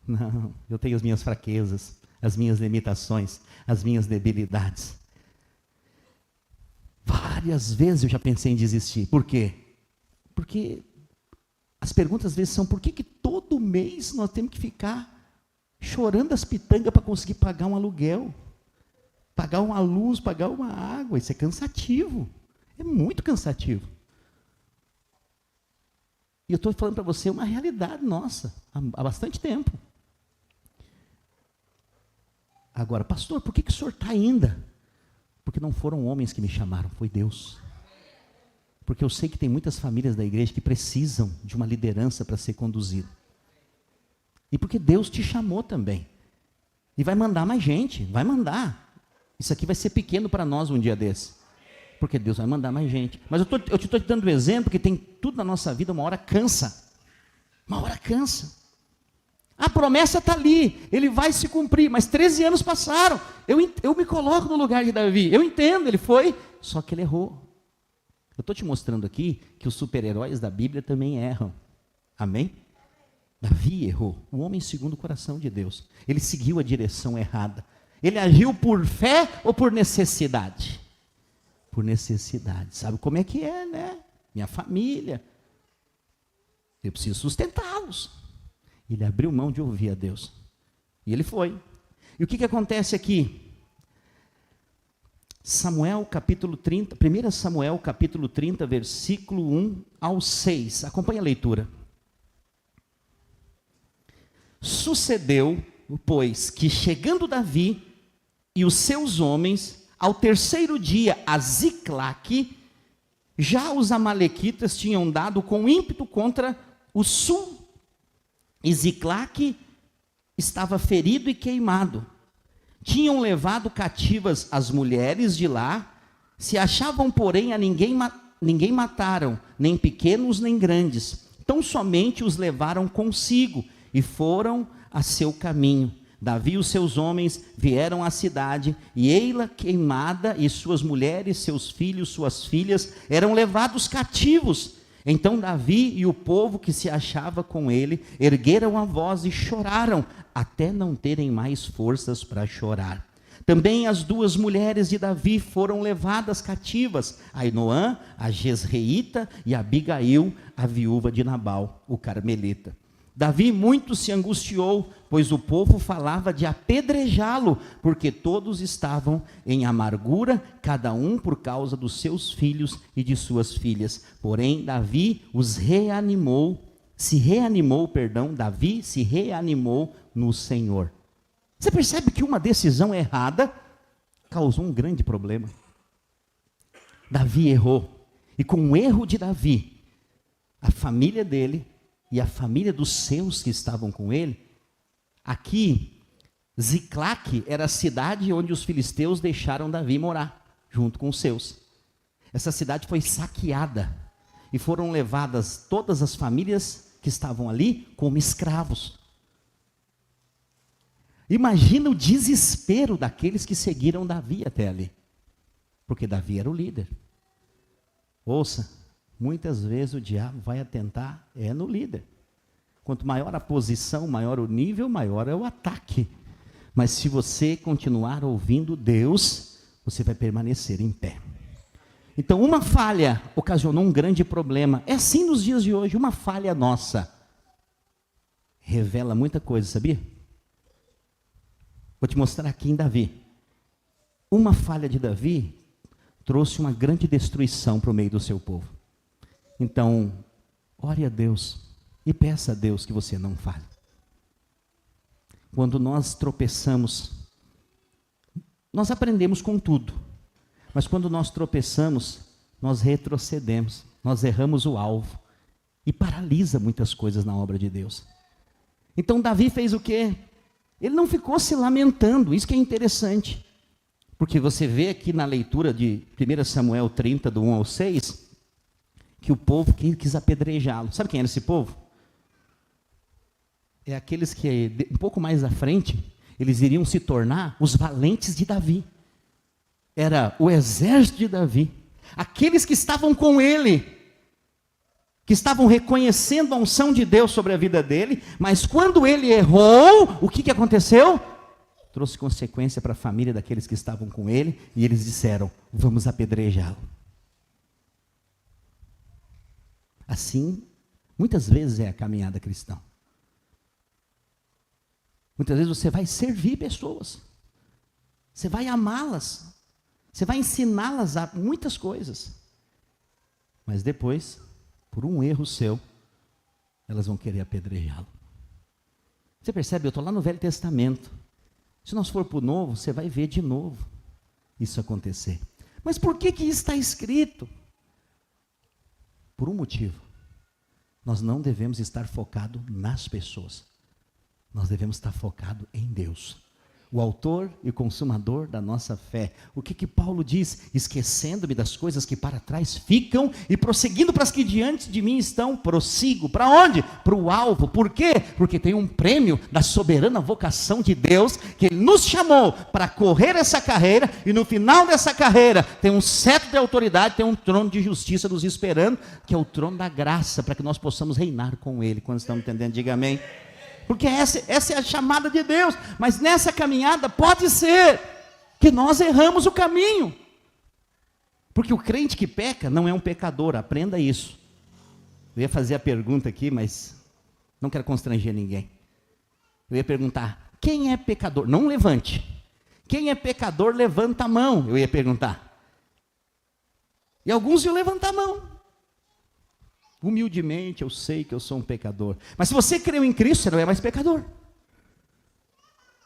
Não, eu tenho as minhas fraquezas, as minhas limitações, as minhas debilidades. Várias vezes eu já pensei em desistir. Por quê? Porque as perguntas às vezes são, por que todo mês nós temos que ficar chorando as pitangas para conseguir pagar um aluguel? Pagar uma luz, pagar uma água, isso é cansativo. É muito cansativo. E eu estou falando para você uma realidade nossa, há bastante tempo. Agora, pastor, por que o senhor está ainda? Porque não foram homens que me chamaram, foi Deus. Porque eu sei que tem muitas famílias da igreja que precisam de uma liderança para ser conduzido. E porque Deus te chamou também. E vai mandar mais gente, vai mandar. Isso aqui vai ser pequeno para nós um dia desse. Porque Deus vai mandar mais gente. Mas eu te estou te dando um exemplo que tem tudo na nossa vida, uma hora cansa. Uma hora cansa. A promessa está ali, ele vai se cumprir, mas 13 anos passaram. Eu me coloco no lugar de Davi. Eu entendo, ele foi, só que ele errou. Eu estou te mostrando aqui que os super-heróis da Bíblia também erram. Amém? Davi errou, o homem segundo o coração de Deus. Ele seguiu a direção errada. Ele agiu por fé ou por necessidade? Por necessidade. Sabe como é que é, né? Minha família. Eu preciso sustentá-los. Ele abriu mão de ouvir a Deus. E ele foi. E o que acontece aqui? Samuel capítulo 30, 1 Samuel capítulo 30, versículo 1 ao 6. Acompanhe a leitura. Sucedeu, pois, que chegando Davi e os seus homens, ao terceiro dia a Ziclaque, já os amalequitas tinham dado com ímpeto contra o sul. E Ziclaque estava ferido e queimado. Tinham levado cativas as mulheres de lá, se achavam, porém, a ninguém mataram, nem pequenos nem grandes. Tão somente os levaram consigo e foram a seu caminho. Davi e os seus homens vieram à cidade, e ei-la queimada, e suas mulheres, seus filhos, suas filhas, eram levados cativos. Então Davi e o povo que se achava com ele, ergueram a voz e choraram, até não terem mais forças para chorar. Também as duas mulheres de Davi foram levadas cativas, Ainoã, a Jezreíta, e Abigail, a viúva de Nabal, o carmelita. Davi muito se angustiou, pois o povo falava de apedrejá-lo, porque todos estavam em amargura, cada um por causa dos seus filhos e de suas filhas. Porém, Davi se reanimou no Senhor. Você percebe que uma decisão errada causou um grande problema. Davi errou, e com o erro de Davi, a família dele e a família dos seus que estavam com ele, aqui, Ziclaque era a cidade onde os filisteus deixaram Davi morar, junto com os seus. Essa cidade foi saqueada, e foram levadas todas as famílias que estavam ali como escravos. Imagina o desespero daqueles que seguiram Davi até ali, porque Davi era o líder. Ouça, Muitas vezes o diabo vai atentar no líder. Quanto maior a posição, maior o nível, maior é o ataque. Mas se você continuar ouvindo Deus, você vai permanecer em pé. Então, uma falha ocasionou um grande problema. É assim nos dias de hoje, uma falha nossa revela muita coisa, sabia? Vou te mostrar aqui em Davi. Uma falha de Davi trouxe uma grande destruição para o meio do seu povo. Então, ore a Deus e peça a Deus que você não falhe. Quando nós tropeçamos, nós aprendemos com tudo. Mas quando nós tropeçamos, nós retrocedemos, nós erramos o alvo e paralisa muitas coisas na obra de Deus. Então Davi fez o quê? Ele não ficou se lamentando, isso que é interessante. Porque você vê aqui na leitura de 1 Samuel 30, do 1 ao 6, que o povo quis apedrejá-lo. Sabe quem era esse povo? É aqueles que, um pouco mais à frente, eles iriam se tornar os valentes de Davi. Era o exército de Davi. Aqueles que estavam com ele, que estavam reconhecendo a unção de Deus sobre a vida dele, mas quando ele errou, o que aconteceu? Trouxe consequência para a família daqueles que estavam com ele, e eles disseram, vamos apedrejá-lo. Assim, muitas vezes é a caminhada cristã. Muitas vezes você vai servir pessoas, você vai amá-las, você vai ensiná-las a muitas coisas, mas depois, por um erro seu, elas vão querer apedrejá-lo. Você percebe? Eu estou lá no Velho Testamento. Se nós for para o Novo, você vai ver de novo isso acontecer. Mas por que isso está escrito? Por um motivo. Nós não devemos estar focados nas pessoas. Nós devemos estar focados em Deus, o autor e consumador da nossa fé. O que Paulo diz? Esquecendo-me das coisas que para trás ficam e prosseguindo para as que diante de mim estão, prossigo. Para onde? Para o alvo. Por quê? Porque tem um prêmio da soberana vocação de Deus, que Ele nos chamou para correr essa carreira, e no final dessa carreira tem um cetro de autoridade, tem um trono de justiça nos esperando, que é o trono da graça, para que nós possamos reinar com Ele. Quando estamos entendendo, diga amém. Porque essa é a chamada de Deus, mas nessa caminhada pode ser que nós erramos o caminho, porque o crente que peca não é um pecador, aprenda isso. Eu ia fazer a pergunta aqui, mas não quero constranger ninguém. Eu ia perguntar, quem é pecador? Não levante. Quem é pecador, levanta a mão, eu ia perguntar. E alguns iam levantar a mão. Humildemente, eu sei que eu sou um pecador. Mas se você creu em Cristo, você não é mais pecador.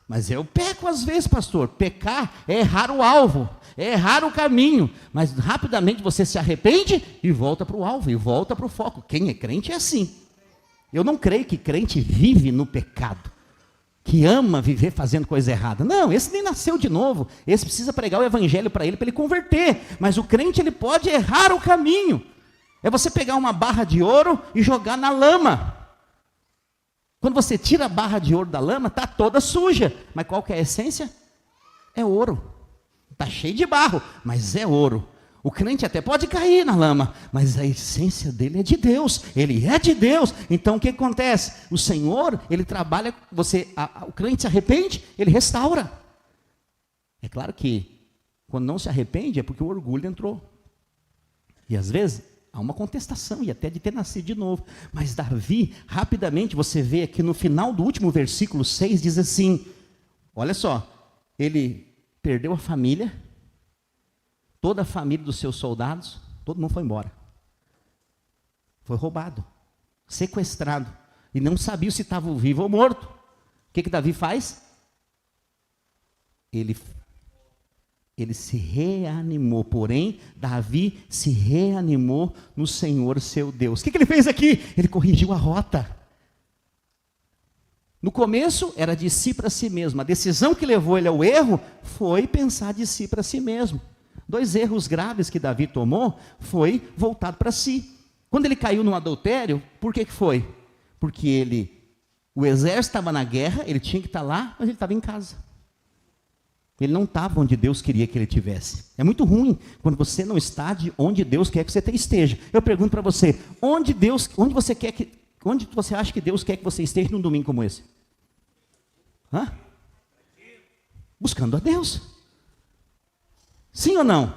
Mas eu peco às vezes, pastor. Pecar é errar o alvo, é errar o caminho. Mas rapidamente você se arrepende e volta para o alvo, e volta para o foco. Quem é crente é assim. Eu não creio que crente vive no pecado, que ama viver fazendo coisa errada. Não, esse nem nasceu de novo. Esse precisa pregar o evangelho para ele converter. Mas o crente, ele pode errar o caminho. É você pegar uma barra de ouro e jogar na lama. Quando você tira a barra de ouro da lama, está toda suja. Mas qual que é a essência? É ouro. Está cheio de barro, mas é ouro. O crente até pode cair na lama, mas a essência dele é de Deus. Ele é de Deus. Então o que acontece? O Senhor, Ele trabalha, o crente se arrepende, Ele restaura. É claro que quando não se arrepende é porque o orgulho entrou. E às vezes há uma contestação, e até de ter nascido de novo. Mas Davi, rapidamente, você vê aqui no final do último versículo 6, diz assim, olha só, ele perdeu a família, toda a família dos seus soldados, todo mundo foi embora. Foi roubado, sequestrado, e não sabia se estava vivo ou morto. O que Davi faz? Ele se reanimou, porém, Davi se reanimou no Senhor seu Deus. O que ele fez aqui? Ele corrigiu a rota. No começo, era de si para si mesmo. A decisão que levou ele ao erro foi pensar de si para si mesmo. 2 erros graves que Davi tomou foi voltado para si. Quando ele caiu no adultério, por que foi? Porque o exército estava na guerra, ele tinha que estar lá, mas ele estava em casa. Ele não estava onde Deus queria que ele estivesse. É muito ruim quando você não está onde Deus quer que você esteja. Eu pergunto para você, onde você acha que Deus quer que você esteja num domingo como esse? Hã? Buscando a Deus. Sim ou não?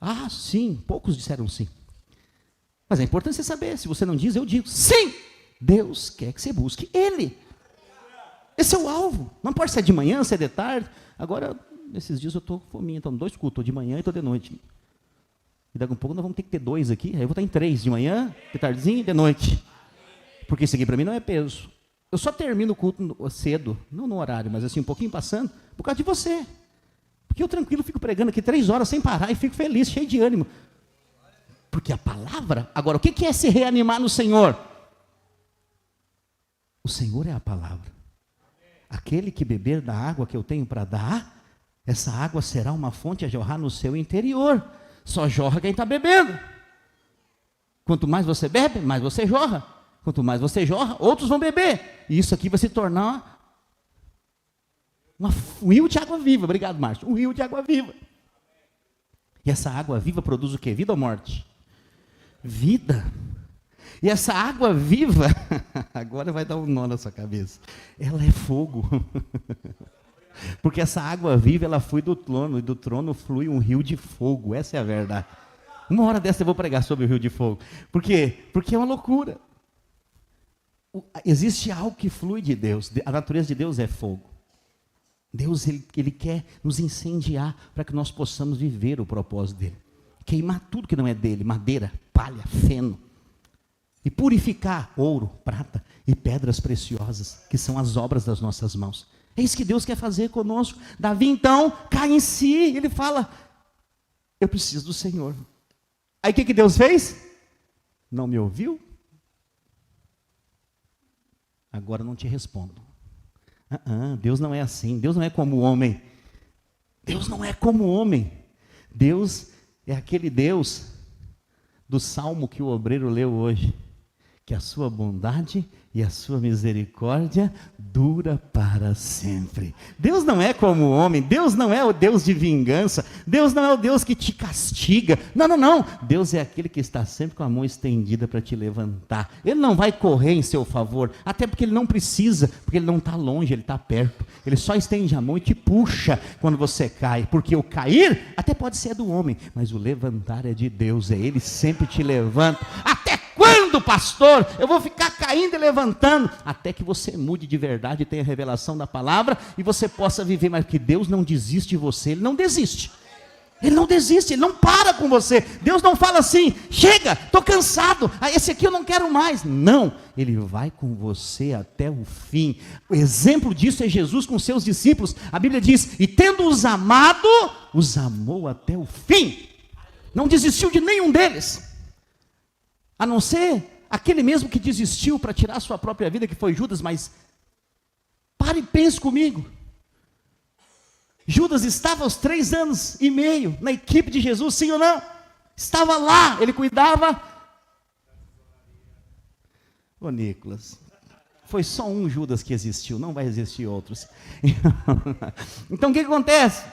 Ah, sim. Poucos disseram sim. Mas é importante você saber. Se você não diz, eu digo. Sim! Deus quer que você busque Ele. Esse é o alvo. Não pode ser de manhã, ser de tarde. Agora, nesses dias eu estou com fominha. Então, 2 cultos. Estou de manhã e estou de noite. E daqui a pouco nós vamos ter que ter 2 aqui. Aí eu vou estar em 3. De manhã, de tardezinha e de noite. Porque isso aqui para mim não é peso. Eu só termino o culto cedo. Não no horário, mas assim, um pouquinho passando. Por causa de você. Porque eu tranquilo fico pregando aqui 3 horas sem parar e fico feliz, cheio de ânimo. Porque a palavra... Agora, o que é se reanimar no Senhor? O Senhor é a palavra. Aquele que beber da água que eu tenho para dar, essa água será uma fonte a jorrar no seu interior. Só jorra quem está bebendo. Quanto mais você bebe, mais você jorra. Quanto mais você jorra, outros vão beber. E isso aqui vai se tornar um rio de água viva. Obrigado, Márcio. Um rio de água viva. E essa água viva produz o quê? Vida ou morte? Vida. E essa água viva, agora vai dar um nó na sua cabeça. Ela é fogo. Porque essa água viva, ela flui do trono, e do trono flui um rio de fogo. Essa é a verdade. Uma hora dessa eu vou pregar sobre o rio de fogo. Por quê? Porque é uma loucura. Existe algo que flui de Deus. A natureza de Deus é fogo. Deus, ele quer nos incendiar para que nós possamos viver o propósito dele. Queimar tudo que não é dele, madeira, palha, feno. E purificar ouro, prata e pedras preciosas, que são as obras das nossas mãos. É isso que Deus quer fazer conosco. Davi, então, cai em si, ele fala, eu preciso do Senhor. Aí o que Deus fez? Não me ouviu? Agora não te respondo. Deus não é assim, Deus não é como o homem. Deus não é como o homem. Deus é aquele Deus do salmo que o obreiro leu hoje, que a sua bondade e a sua misericórdia dura para sempre. Deus não é como o homem, Deus não é o Deus de vingança, Deus não é o Deus que te castiga, não, Deus é aquele que está sempre com a mão estendida para te levantar. Ele não vai correr em seu favor, até porque ele não precisa, porque ele não está longe, ele está perto, ele só estende a mão e te puxa quando você cai, porque o cair até pode ser do homem, mas o levantar é de Deus, é ele sempre te levanta. Até quando, pastor, eu vou ficar caindo e levantando? Até que você mude de verdade, tenha a revelação da palavra e você possa viver, mas que Deus não desiste de você, Ele não desiste. Ele não desiste, Ele não para com você. Deus não fala assim, chega, estou cansado, esse aqui eu não quero mais. Não, Ele vai com você até o fim. O exemplo disso é Jesus com seus discípulos. A Bíblia diz, e tendo-os amado, os amou até o fim. Não desistiu de nenhum deles. A não ser aquele mesmo que desistiu para tirar a sua própria vida, que foi Judas, mas pare e pense comigo. Judas estava aos 3 anos e meio na equipe de Jesus, sim ou não? Estava lá, ele cuidava. Ô Nicolas, foi só um Judas que existiu, não vai existir outros. Então o que acontece?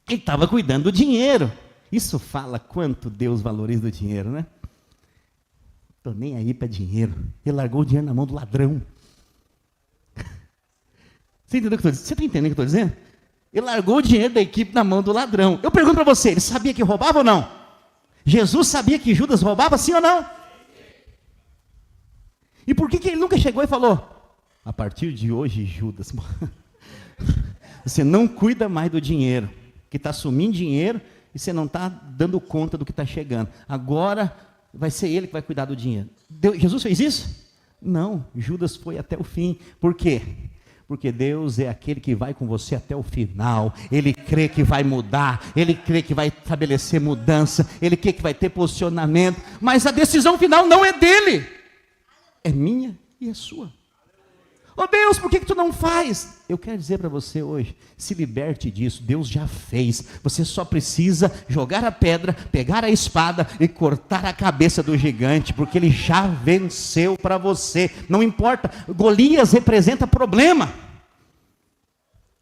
Ele estava cuidando do dinheiro. Isso fala quanto Deus valoriza o dinheiro, né? Estou nem aí para dinheiro. Ele largou o dinheiro na mão do ladrão. Você entendeu o que eu estou dizendo? Você está entendendo o que eu estou dizendo? Ele largou o dinheiro da equipe na mão do ladrão. Eu pergunto para você, ele sabia que roubava ou não? Jesus sabia que Judas roubava, sim ou não? E por que ele nunca chegou e falou, a partir de hoje, Judas, você não cuida mais do dinheiro, que está sumindo dinheiro e você não está dando conta do que está chegando. Agora vai ser ele que vai cuidar do dinheiro. Jesus fez isso? Não, Judas foi até o fim. Por quê? Porque Deus é aquele que vai com você até o final. Ele crê que vai mudar, Ele crê que vai estabelecer mudança, Ele crê que vai ter posicionamento, mas a decisão final não é dele, é minha e é sua. Oh Deus, por que tu não faz? Eu quero dizer para você hoje, se liberte disso, Deus já fez. Você só precisa jogar a pedra, pegar a espada e cortar a cabeça do gigante, porque ele já venceu para você. Não importa, Golias representa problema.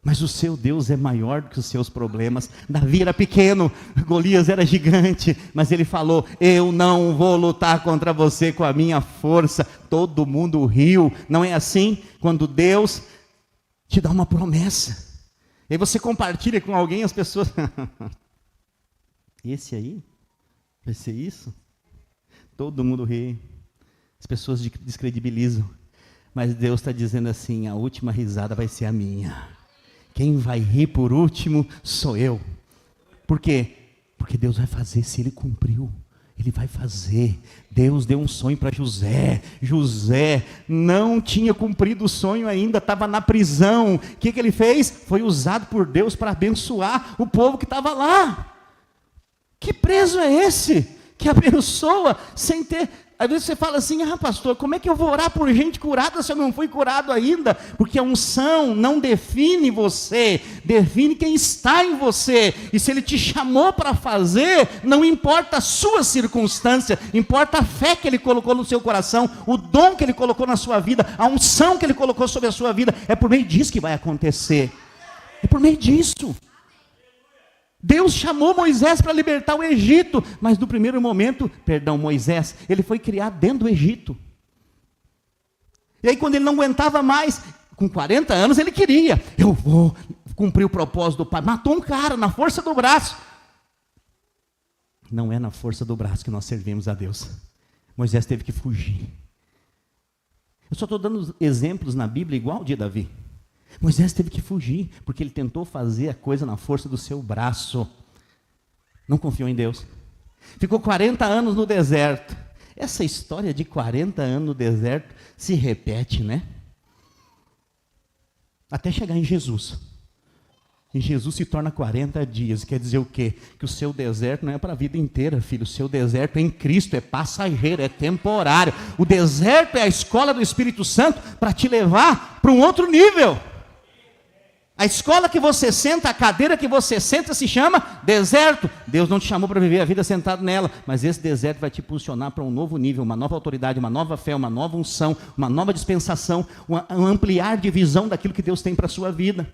Mas o seu Deus é maior do que os seus problemas. Davi era pequeno, Golias era gigante, mas ele falou: eu não vou lutar contra você com a minha força. Todo mundo riu. Não é assim? Quando Deus te dá uma promessa, e aí você compartilha com alguém, as pessoas... Esse aí? Vai ser isso? Todo mundo ri. As pessoas descredibilizam. Mas Deus está dizendo assim: a última risada vai ser a minha. Quem vai rir por último sou eu. Por quê? Porque Deus vai fazer. Se Ele cumpriu, Ele vai fazer. Deus deu um sonho para José. José não tinha cumprido o sonho ainda, estava na prisão. O que ele fez? Foi usado por Deus para abençoar o povo que estava lá. Que preso é esse que abençoa sem ter... Às vezes você fala assim: ah, pastor, como é que eu vou orar por gente curada se eu não fui curado ainda? Porque a unção não define você, define quem está em você. E se Ele te chamou para fazer, não importa a sua circunstância, importa a fé que Ele colocou no seu coração, o dom que Ele colocou na sua vida, a unção que Ele colocou sobre a sua vida. É por meio disso que vai acontecer. É por meio disso. Deus chamou Moisés para libertar o Egito, mas no primeiro momento, Moisés, ele foi criado dentro do Egito. E aí quando ele não aguentava mais, com 40 anos ele queria: eu vou cumprir o propósito do pai. Matou um cara na força do braço. Não é na força do braço que nós servimos a Deus. Moisés teve que fugir. Eu só estou dando exemplos na Bíblia igual de Davi. Moisés teve que fugir, porque ele tentou fazer a coisa na força do seu braço. Não confiou em Deus. Ficou 40 anos no deserto. Essa história de 40 anos no deserto se repete, né? Até chegar em Jesus. E Jesus se torna 40 dias. Quer dizer o quê? Que o seu deserto não é para a vida inteira, filho. O seu deserto é em Cristo, é passageiro, é temporário. O deserto é a escola do Espírito Santo para te levar para um outro nível. A escola que você senta, a cadeira que você senta se chama deserto. Deus não te chamou para viver a vida sentado nela, mas esse deserto vai te impulsionar para um novo nível, uma nova autoridade, uma nova fé, uma nova unção, uma nova dispensação, um ampliar de visão daquilo que Deus tem para a sua vida.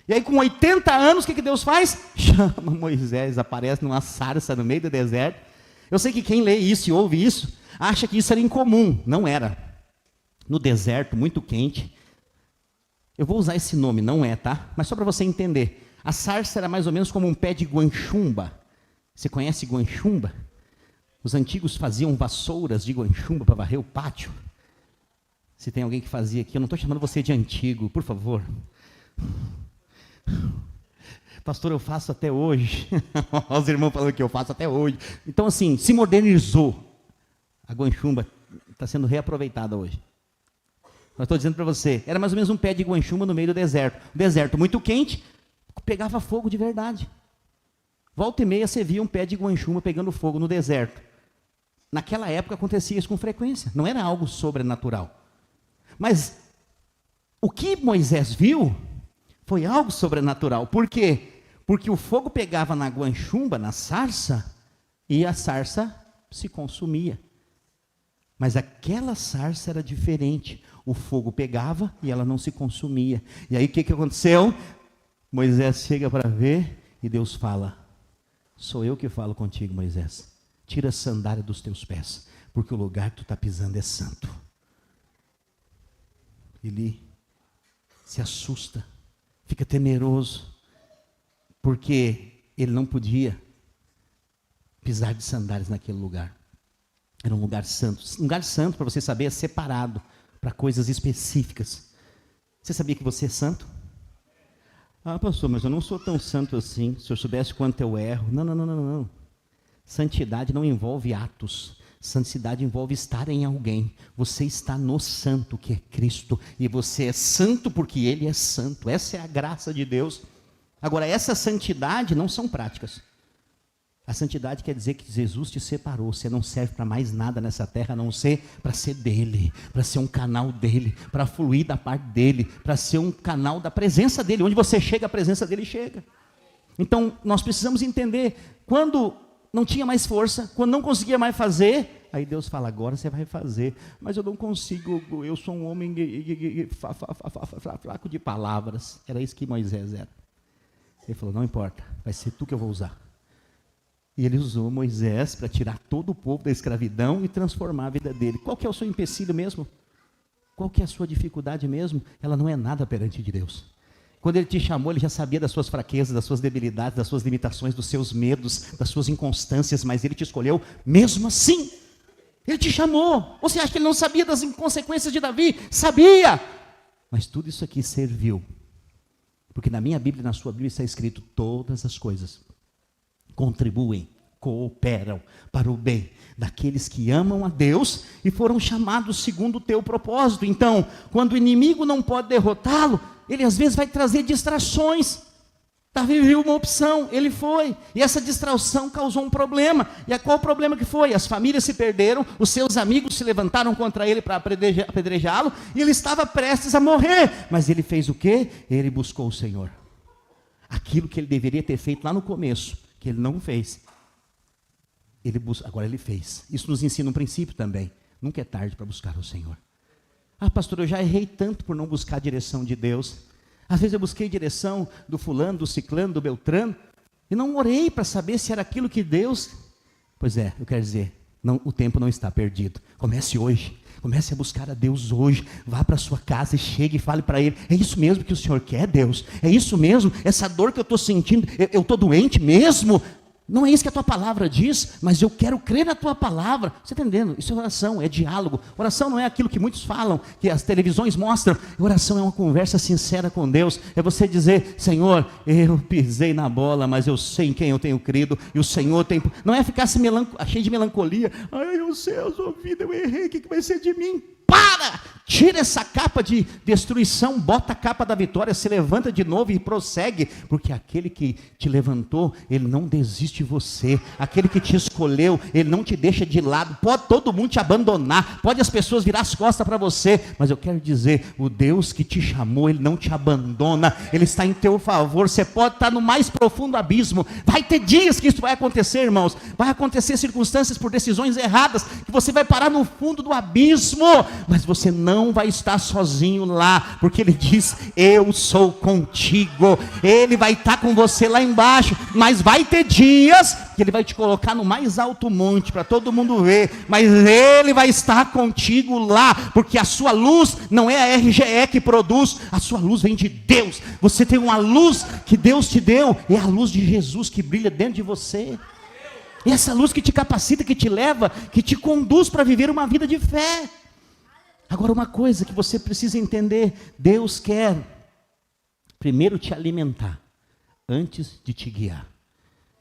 E aí com 80 anos, o que Deus faz? Chama Moisés, aparece numa sarça no meio do deserto. Eu sei que quem lê isso e ouve isso, acha que isso era incomum. Não era. No deserto, muito quente. Eu vou usar esse nome, não é, tá? Mas só para você entender. A sarça era mais ou menos como um pé de guanchumba. Você conhece guanchumba? Os antigos faziam vassouras de guanchumba para varrer o pátio. Se tem alguém que fazia aqui, eu não estou chamando você de antigo, por favor. Pastor, eu faço até hoje. Os irmãos falando que eu faço até hoje. Então assim, se modernizou. A guanchumba está sendo reaproveitada hoje. Mas estou dizendo para você, era mais ou menos um pé de guanchumba no meio do deserto. O deserto muito quente, pegava fogo de verdade. Volta e meia você via um pé de guanchumba pegando fogo no deserto. Naquela época acontecia isso com frequência, não era algo sobrenatural. Mas o que Moisés viu foi algo sobrenatural. Por quê? Porque o fogo pegava na guanchumba, na sarça, e a sarça se consumia. Mas aquela sarça era diferente. O fogo pegava e ela não se consumia. E aí o que aconteceu? Moisés chega para ver e Deus fala: sou eu que falo contigo, Moisés. Tira a sandália dos teus pés, porque o lugar que tu está pisando é santo. Ele se assusta, fica temeroso, porque ele não podia pisar de sandálias naquele lugar. Era um lugar santo. Um lugar santo, para você saber, é separado para coisas específicas. Você sabia que você é santo? Ah, pastor, mas eu não sou tão santo assim. Se eu soubesse quanto eu erro. Não. Santidade não envolve atos. Santidade envolve estar em alguém. Você está no santo, que é Cristo. E você é santo porque Ele é santo. Essa é a graça de Deus. Agora, essa santidade não são práticas. A santidade quer dizer que Jesus te separou. Você não serve para mais nada nessa terra, a não ser para ser dele, para ser um canal dele, para fluir da parte dele, para ser um canal da presença dele. Onde você chega, a presença dele chega. Então, nós precisamos entender, quando não tinha mais força, quando não conseguia mais fazer, Aí Deus fala, agora você vai fazer. Mas eu não consigo, eu sou um homem fraco de palavras. Era isso que Moisés era. Ele falou, não importa, vai ser tu que eu vou usar. E ele usou Moisés para tirar todo o povo da escravidão e transformar a vida dele. Qual que é o seu empecilho mesmo? Qual que é a sua dificuldade mesmo? Ela não é nada perante de Deus. Quando ele te chamou, ele já sabia das suas fraquezas, das suas debilidades, das suas limitações, dos seus medos, das suas inconstâncias, mas ele te escolheu mesmo assim. Ele te chamou. Você acha que ele não sabia das consequências de Davi? Sabia! Mas tudo isso aqui serviu. Porque na minha Bíblia e na sua Bíblia está escrito, todas as coisas contribuem, cooperam para o bem daqueles que amam a Deus e foram chamados segundo o teu propósito. Então, quando o inimigo não pode derrotá-lo, ele às vezes vai trazer distrações. Davi viu uma opção, ele foi, e essa distração causou um problema. E qual o problema que foi? As famílias se perderam, os seus amigos se levantaram contra ele para apedrejá-lo, e ele estava prestes a morrer. Mas ele fez o quê? Ele buscou o Senhor. Aquilo que ele deveria ter feito lá no começo, que ele não fez, agora ele fez. Isso nos ensina um princípio também. Nunca é tarde para buscar o Senhor. Ah, pastor, eu já errei tanto por não buscar a direção de Deus. Às vezes eu busquei direção do fulano, do ciclano, do beltrano, e não orei para saber se era aquilo que Deus... Pois é, eu quero dizer, não, o tempo não está perdido. Comece hoje, comece a buscar a Deus hoje. Vá para a sua casa e chegue e fale para Ele, é isso mesmo que o Senhor quer, Deus? É isso mesmo? Essa dor que eu estou sentindo, eu estou doente mesmo? Não é isso que a tua palavra diz, mas eu quero crer na tua palavra. Você está entendendo? Isso é oração, é diálogo. Oração não é aquilo que muitos falam, que as televisões mostram. Oração é uma conversa sincera com Deus. É você dizer, Senhor, eu pisei na bola, mas eu sei em quem eu tenho crido. E o Senhor tem... Não é ficar cheio de melancolia. Ai, eu sei a sua vida, eu errei, o que vai ser de mim? Para! Tira essa capa de destruição, bota a capa da vitória, se levanta de novo e prossegue, porque aquele que te levantou, ele não desiste de você. Aquele que te escolheu, ele não te deixa de lado. Pode todo mundo te abandonar, pode as pessoas virar as costas para você, mas eu quero dizer, o Deus que te chamou, ele não te abandona, ele está em teu favor. Você pode estar no mais profundo abismo, vai ter dias que isso vai acontecer, irmãos, vai acontecer circunstâncias por decisões erradas, que você vai parar no fundo do abismo, mas você não vai estar sozinho lá, porque ele diz, eu sou contigo. Ele vai estar com você lá embaixo, mas vai ter dias que ele vai te colocar no mais alto monte, para todo mundo ver, mas ele vai estar contigo lá, porque a sua luz não é a RGE que produz, a sua luz vem de Deus. Você tem uma luz que Deus te deu, é a luz de Jesus que brilha dentro de você. E essa luz que te capacita, que te leva, que te conduz para viver uma vida de fé. Agora, uma coisa que você precisa entender, Deus quer primeiro te alimentar, antes de te guiar.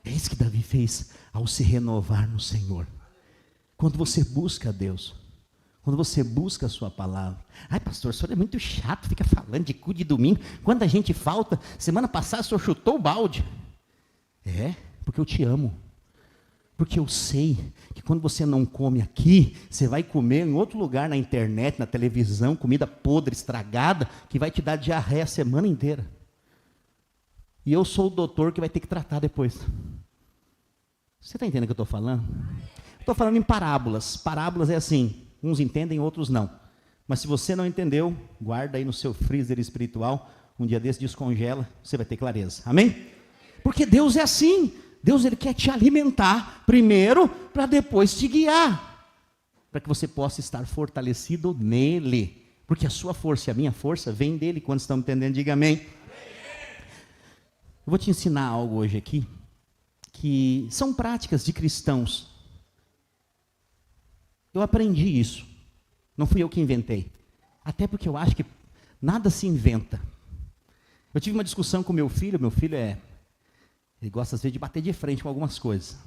É isso que Davi fez ao se renovar no Senhor. Quando você busca a Deus, quando você busca a sua palavra. Ai, pastor, o senhor é muito chato, fica falando de culto de domingo. Quando a gente falta, semana passada o senhor chutou o balde. É, porque eu te amo. Porque eu sei que quando você não come aqui, você vai comer em outro lugar, na internet, na televisão, comida podre, estragada, que vai te dar diarreia a semana inteira. E eu sou o doutor que vai ter que tratar depois. Você está entendendo o que eu estou falando? Estou falando em parábolas. Parábolas é assim, uns entendem, outros não. Mas se você não entendeu, guarda aí no seu freezer espiritual, um dia desse descongela, você vai ter clareza. Amém? Porque Deus é assim. Deus, ele quer te alimentar primeiro, para depois te guiar, para que você possa estar fortalecido nele, porque a sua força e a minha força vem dele. Quando estão entendendo, diga amém. Eu vou te ensinar algo hoje aqui, que são práticas de cristãos. Eu aprendi isso, não fui eu que inventei, até porque eu acho que nada se inventa. Eu tive uma discussão com meu filho ele gosta às vezes de bater de frente com algumas coisas.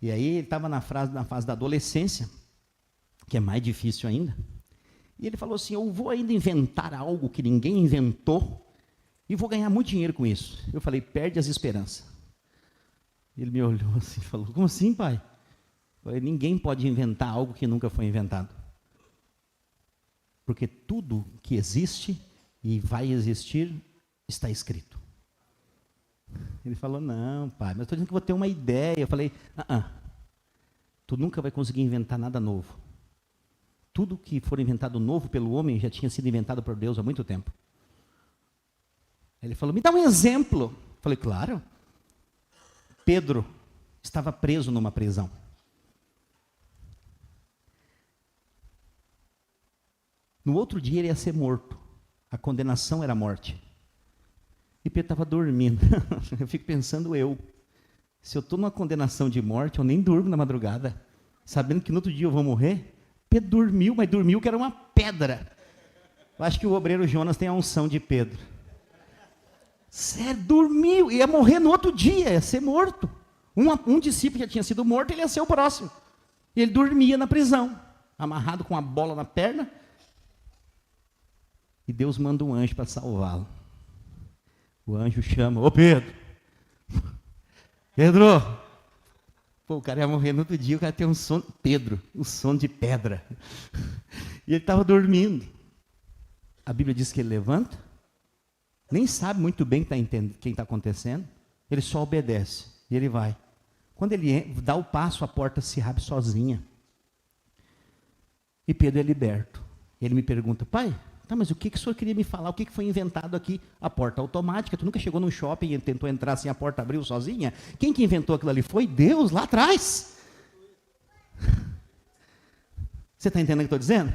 E aí ele estava na fase da adolescência, que é mais difícil ainda. E ele falou assim, eu vou ainda inventar algo que ninguém inventou, e vou ganhar muito dinheiro com isso. Eu falei, perde as esperanças. Ele me olhou assim e falou, como assim, pai? Eu falei, ninguém pode inventar algo que nunca foi inventado. Porque tudo que existe e vai existir, está escrito. Ele falou, não, pai, mas eu estou dizendo que vou ter uma ideia. Eu falei, tu nunca vai conseguir inventar nada novo. Tudo que for inventado novo pelo homem já tinha sido inventado por Deus há muito tempo. Ele falou, me dá um exemplo. Falei, claro. Pedro estava preso numa prisão. No outro dia ele ia ser morto. A condenação era a morte. E Pedro estava dormindo. Eu fico pensando se eu estou numa condenação de morte, eu nem durmo na madrugada, sabendo que no outro dia eu vou morrer. Pedro dormiu, mas dormiu que era uma pedra. Eu acho que o obreiro Jonas tem a unção de Pedro. Sério, dormiu, ia morrer no outro dia, ia ser morto. Um discípulo já tinha sido morto, ele ia ser o próximo. E ele dormia na prisão, amarrado com uma bola na perna. E Deus manda um anjo para salvá-lo. O anjo chama, ô Pedro, pô, o cara ia morrer no outro dia, o cara tem um sono, Pedro, um sono de pedra. E ele estava dormindo. A Bíblia diz que ele levanta, nem sabe muito bem quem está acontecendo, ele só obedece, e ele vai. Quando ele dá o passo, a porta se abre sozinha. E Pedro é liberto. Ele me pergunta, pai, tá, mas o que o senhor queria me falar? O que foi inventado aqui? A porta automática. Tu nunca chegou num shopping e tentou entrar assim, a porta abriu sozinha? Quem que inventou aquilo ali? Foi Deus, lá atrás. Você está entendendo o que eu estou dizendo?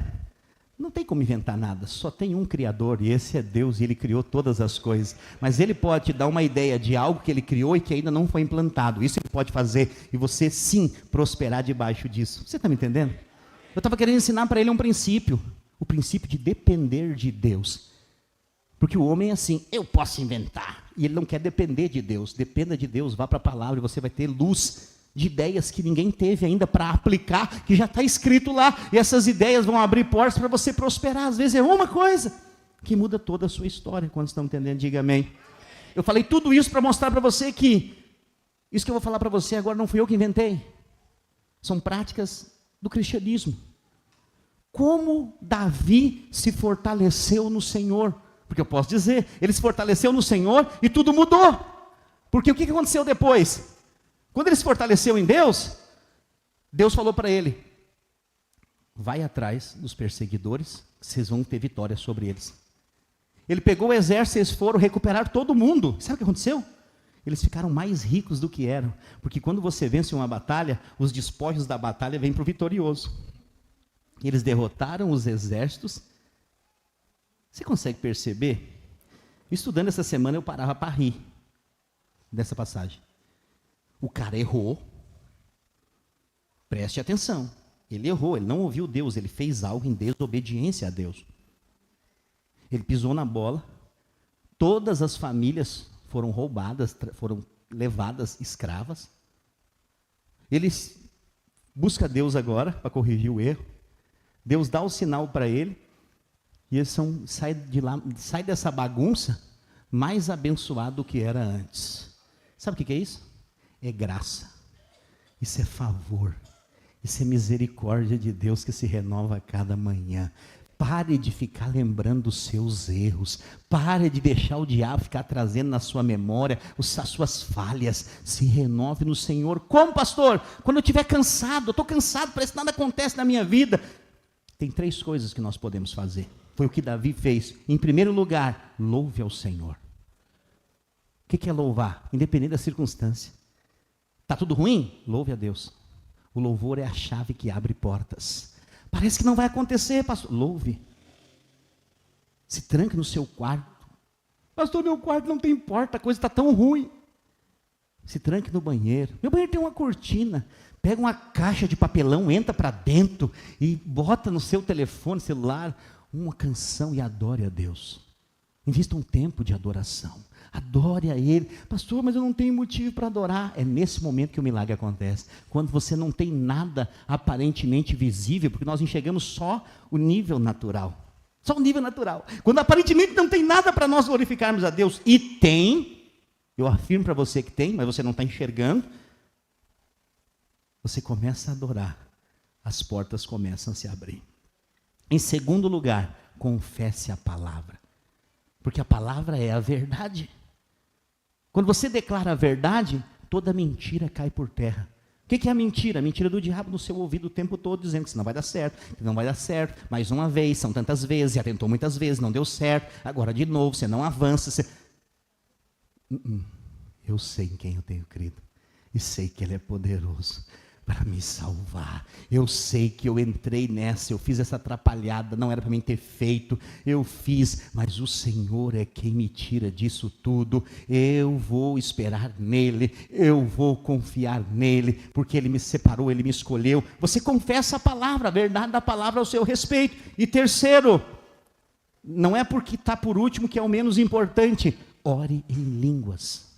Não tem como inventar nada, só tem um Criador, e esse é Deus, e Ele criou todas as coisas. Mas Ele pode te dar uma ideia de algo que Ele criou e que ainda não foi implantado. Isso Ele pode fazer, e você sim prosperar debaixo disso. Você está me entendendo? Eu estava querendo ensinar para ele um princípio. O princípio de depender de Deus. Porque o homem é assim, eu posso inventar. E ele não quer depender de Deus. Dependa de Deus, vá para a palavra e você vai ter luz de ideias que ninguém teve ainda para aplicar, que já está escrito lá. E essas ideias vão abrir portas para você prosperar. Às vezes é uma coisa que muda toda a sua história. Quando estão entendendo, diga amém. Eu falei tudo isso para mostrar para você que isso que eu vou falar para você agora não fui eu que inventei. São práticas do cristianismo. Como Davi se fortaleceu no Senhor? Porque eu posso dizer, ele se fortaleceu no Senhor e tudo mudou. Porque o que aconteceu depois? Quando ele se fortaleceu em Deus, Deus falou para ele, vai atrás dos perseguidores, vocês vão ter vitória sobre eles. Ele pegou o exército, eles foram recuperar todo mundo. Sabe o que aconteceu? Eles ficaram mais ricos do que eram. Porque quando você vence uma batalha, os despojos da batalha vêm para o vitorioso. Eles derrotaram os exércitos. Você consegue perceber? Estudando essa semana eu parava para rir dessa passagem. O cara errou. Preste atenção. Ele errou, ele não ouviu Deus, ele fez algo em desobediência a Deus. Ele pisou na bola. Todas as famílias foram roubadas, foram levadas escravas. Ele busca Deus agora para corrigir o erro. Deus dá o sinal para ele, e eles sai dessa bagunça mais abençoado do que era antes. Sabe o que é isso? É graça, isso é favor, isso é misericórdia de Deus que se renova a cada manhã. Pare de ficar lembrando os seus erros, pare de deixar o diabo ficar trazendo na sua memória as suas falhas. Se renove no Senhor. Como, pastor? Quando eu estiver cansado, eu estou cansado, parece que nada acontece na minha vida. Tem 3 coisas que nós podemos fazer. Foi o que Davi fez. Em primeiro lugar, louve ao Senhor. O que é louvar? Independente da circunstância. Está tudo ruim? Louve a Deus. O louvor é a chave que abre portas. Parece que não vai acontecer, pastor. Louve. Se tranque no seu quarto. Pastor, meu quarto não tem porta, a coisa está tão ruim. Se tranque no banheiro. Meu banheiro tem uma cortina. Pega uma caixa de papelão, entra para dentro e bota no seu telefone, celular, uma canção e adore a Deus. Invista um tempo de adoração. Adore a Ele. Pastor, mas eu não tenho motivo para adorar. É nesse momento que o milagre acontece. Quando você não tem nada aparentemente visível, porque nós enxergamos só o nível natural. Só o nível natural. Quando aparentemente não tem nada para nós glorificarmos a Deus. E tem, eu afirmo para você que tem, mas você não está enxergando. Você começa a adorar, as portas começam a se abrir. Em segundo lugar, confesse a palavra. Porque a palavra é a verdade. Quando você declara a verdade, toda mentira cai por terra. O que é a mentira? A mentira do diabo no seu ouvido o tempo todo, dizendo que isso não vai dar certo, que não vai dar certo, mais uma vez, são tantas vezes, já tentou muitas vezes, não deu certo, agora de novo, você não avança. Eu sei em quem eu tenho crido, e sei que Ele é poderoso para me salvar. Eu sei que eu entrei nessa, eu fiz essa atrapalhada, não era para mim ter feito, eu fiz, mas o Senhor é quem me tira disso tudo. Eu vou esperar nele, eu vou confiar nele, porque Ele me separou, Ele me escolheu. Você confessa a palavra, a verdade da palavra ao seu respeito. E terceiro, não é porque está por último que é o menos importante, ore em línguas.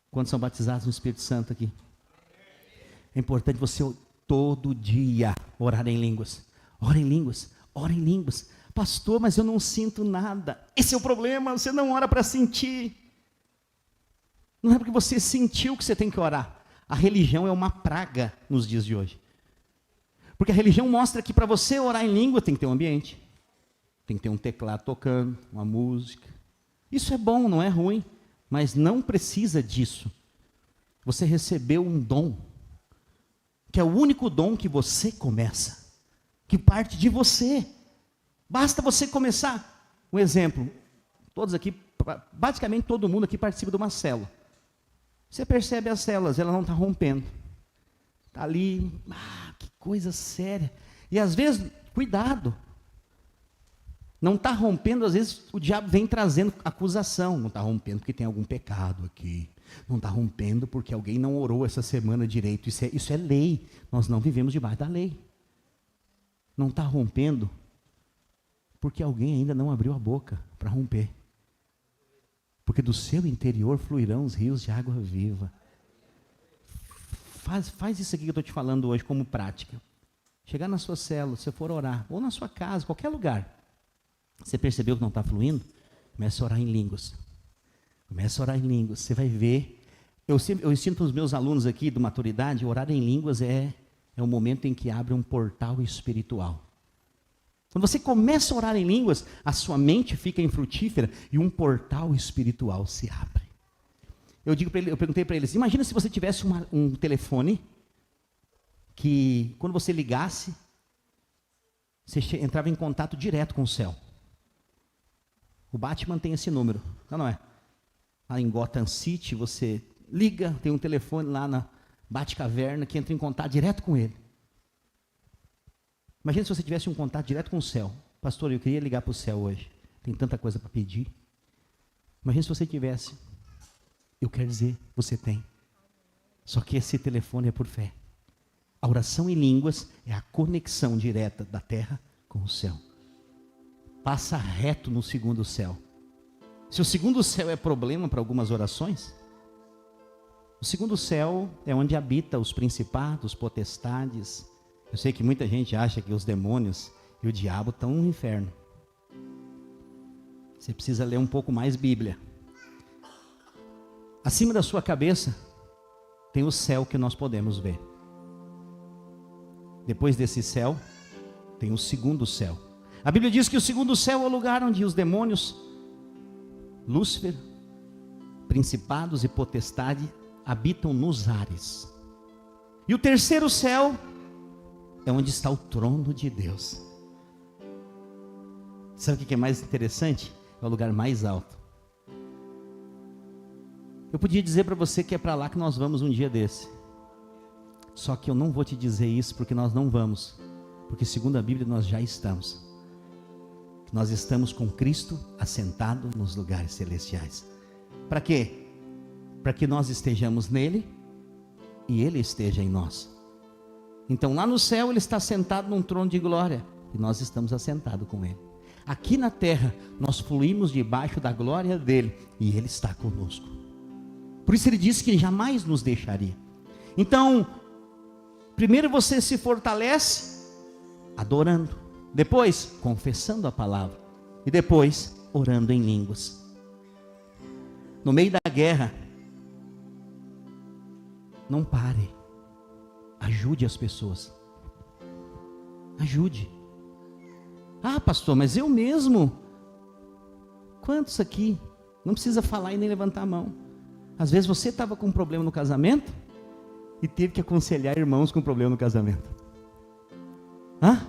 Quantos são batizados no Espírito Santo aqui? É importante você todo dia orar em línguas. Ora em línguas, ora em línguas. Pastor, mas eu não sinto nada. Esse é o problema, você não ora para sentir. Não é porque você sentiu que você tem que orar. A religião é uma praga nos dias de hoje. Porque a religião mostra que para você orar em língua tem que ter um ambiente. Tem que ter um teclado tocando, uma música. Isso é bom, não é ruim. Mas não precisa disso. Você recebeu um dom, que é o único dom que você começa, que parte de você. Basta você começar. Um exemplo, todos aqui, basicamente todo mundo aqui participa de uma célula. Você percebe as células, ela não está rompendo. Está ali, que coisa séria. E às vezes, cuidado. Não está rompendo, às vezes o diabo vem trazendo acusação. Não está rompendo porque tem algum pecado aqui. Não está rompendo porque alguém não orou essa semana direito. Isso é lei. Nós não vivemos debaixo da lei. Não está rompendo porque alguém ainda não abriu a boca para romper. Porque do seu interior fluirão os rios de água viva. Faz isso aqui que eu estou te falando hoje como prática. Chegar na sua célula, se for orar, ou na sua casa, qualquer lugar. Você percebeu que não está fluindo? Comece a orar em línguas. Comece a orar em línguas. Você vai ver. Eu ensino para os meus alunos aqui de maturidade, orar em línguas é o momento em que abre um portal espiritual. Quando você começa a orar em línguas, a sua mente fica infrutífera e um portal espiritual se abre. Eu perguntei para eles, imagina se você tivesse um telefone que quando você ligasse, você entrava em contato direto com o céu. O Batman tem esse número, não é? Lá em Gotham City, você liga, tem um telefone lá na Batcaverna que entra em contato direto com ele. Imagina se você tivesse um contato direto com o céu. Pastor, eu queria ligar para o céu hoje. Tem tanta coisa para pedir. Imagina se você tivesse. Eu quero dizer, você tem. Só que esse telefone é por fé. A oração em línguas é a conexão direta da terra com o céu. Passa reto no segundo céu. Se o segundo céu é problema para algumas orações, o segundo céu é onde habita os principados, potestades. Eu sei que muita gente acha que os demônios e o diabo estão no inferno. Você precisa ler um pouco mais Bíblia. Acima da sua cabeça tem o céu que nós podemos ver. Depois desse céu, tem o segundo céu. A Bíblia diz que o segundo céu é o lugar onde os demônios, Lúcifer, principados e potestade, habitam nos ares. E o terceiro céu é onde está o trono de Deus. Sabe o que é mais interessante? É o lugar mais alto. Eu podia dizer para você que é para lá que nós vamos um dia desse. Só que eu não vou te dizer isso porque nós não vamos. Porque segundo a Bíblia nós já estamos. Nós estamos com Cristo assentado nos lugares celestiais. Para quê? Para que nós estejamos nele e ele esteja em nós. Então lá no céu ele está sentado num trono de glória e nós estamos assentados com ele. Aqui na terra nós fluímos debaixo da glória dele e ele está conosco. Por isso ele disse que jamais nos deixaria. Então, primeiro você se fortalece adorando, depois confessando a palavra e depois orando em línguas. No meio da guerra, não pare, ajude as pessoas, ajude. Ah, pastor, mas eu mesmo, quantos aqui, não precisa falar e nem levantar a mão. Às vezes você estava com um problema no casamento, e teve que aconselhar irmãos com problema no casamento? Hã?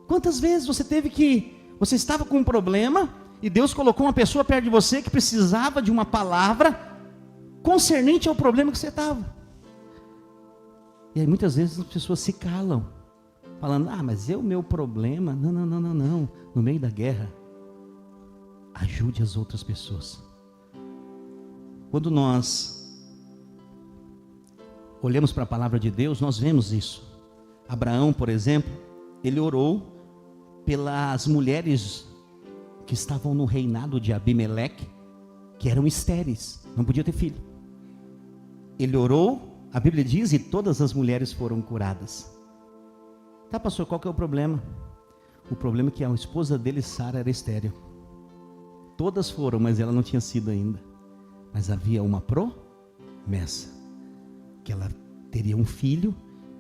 Quantas vezes você estava com um problema e Deus colocou uma pessoa perto de você que precisava de uma palavra concernente ao problema que você estava? E aí muitas vezes as pessoas se calam, falando, mas é o meu problema. Não, no meio da guerra, ajude as outras pessoas. Quando nós olhamos para a palavra de Deus, nós vemos isso. Abraão, por exemplo, ele orou pelas mulheres que estavam no reinado de Abimeleque, que eram estéreis, não podia ter filho. Ele orou, a Bíblia diz, e todas as mulheres foram curadas. Tá, pastor, qual que é o problema? O problema é que a esposa dele, Sara, era estéril. Todas foram, mas ela não tinha sido ainda. Mas havia uma promessa, que ela teria um filho,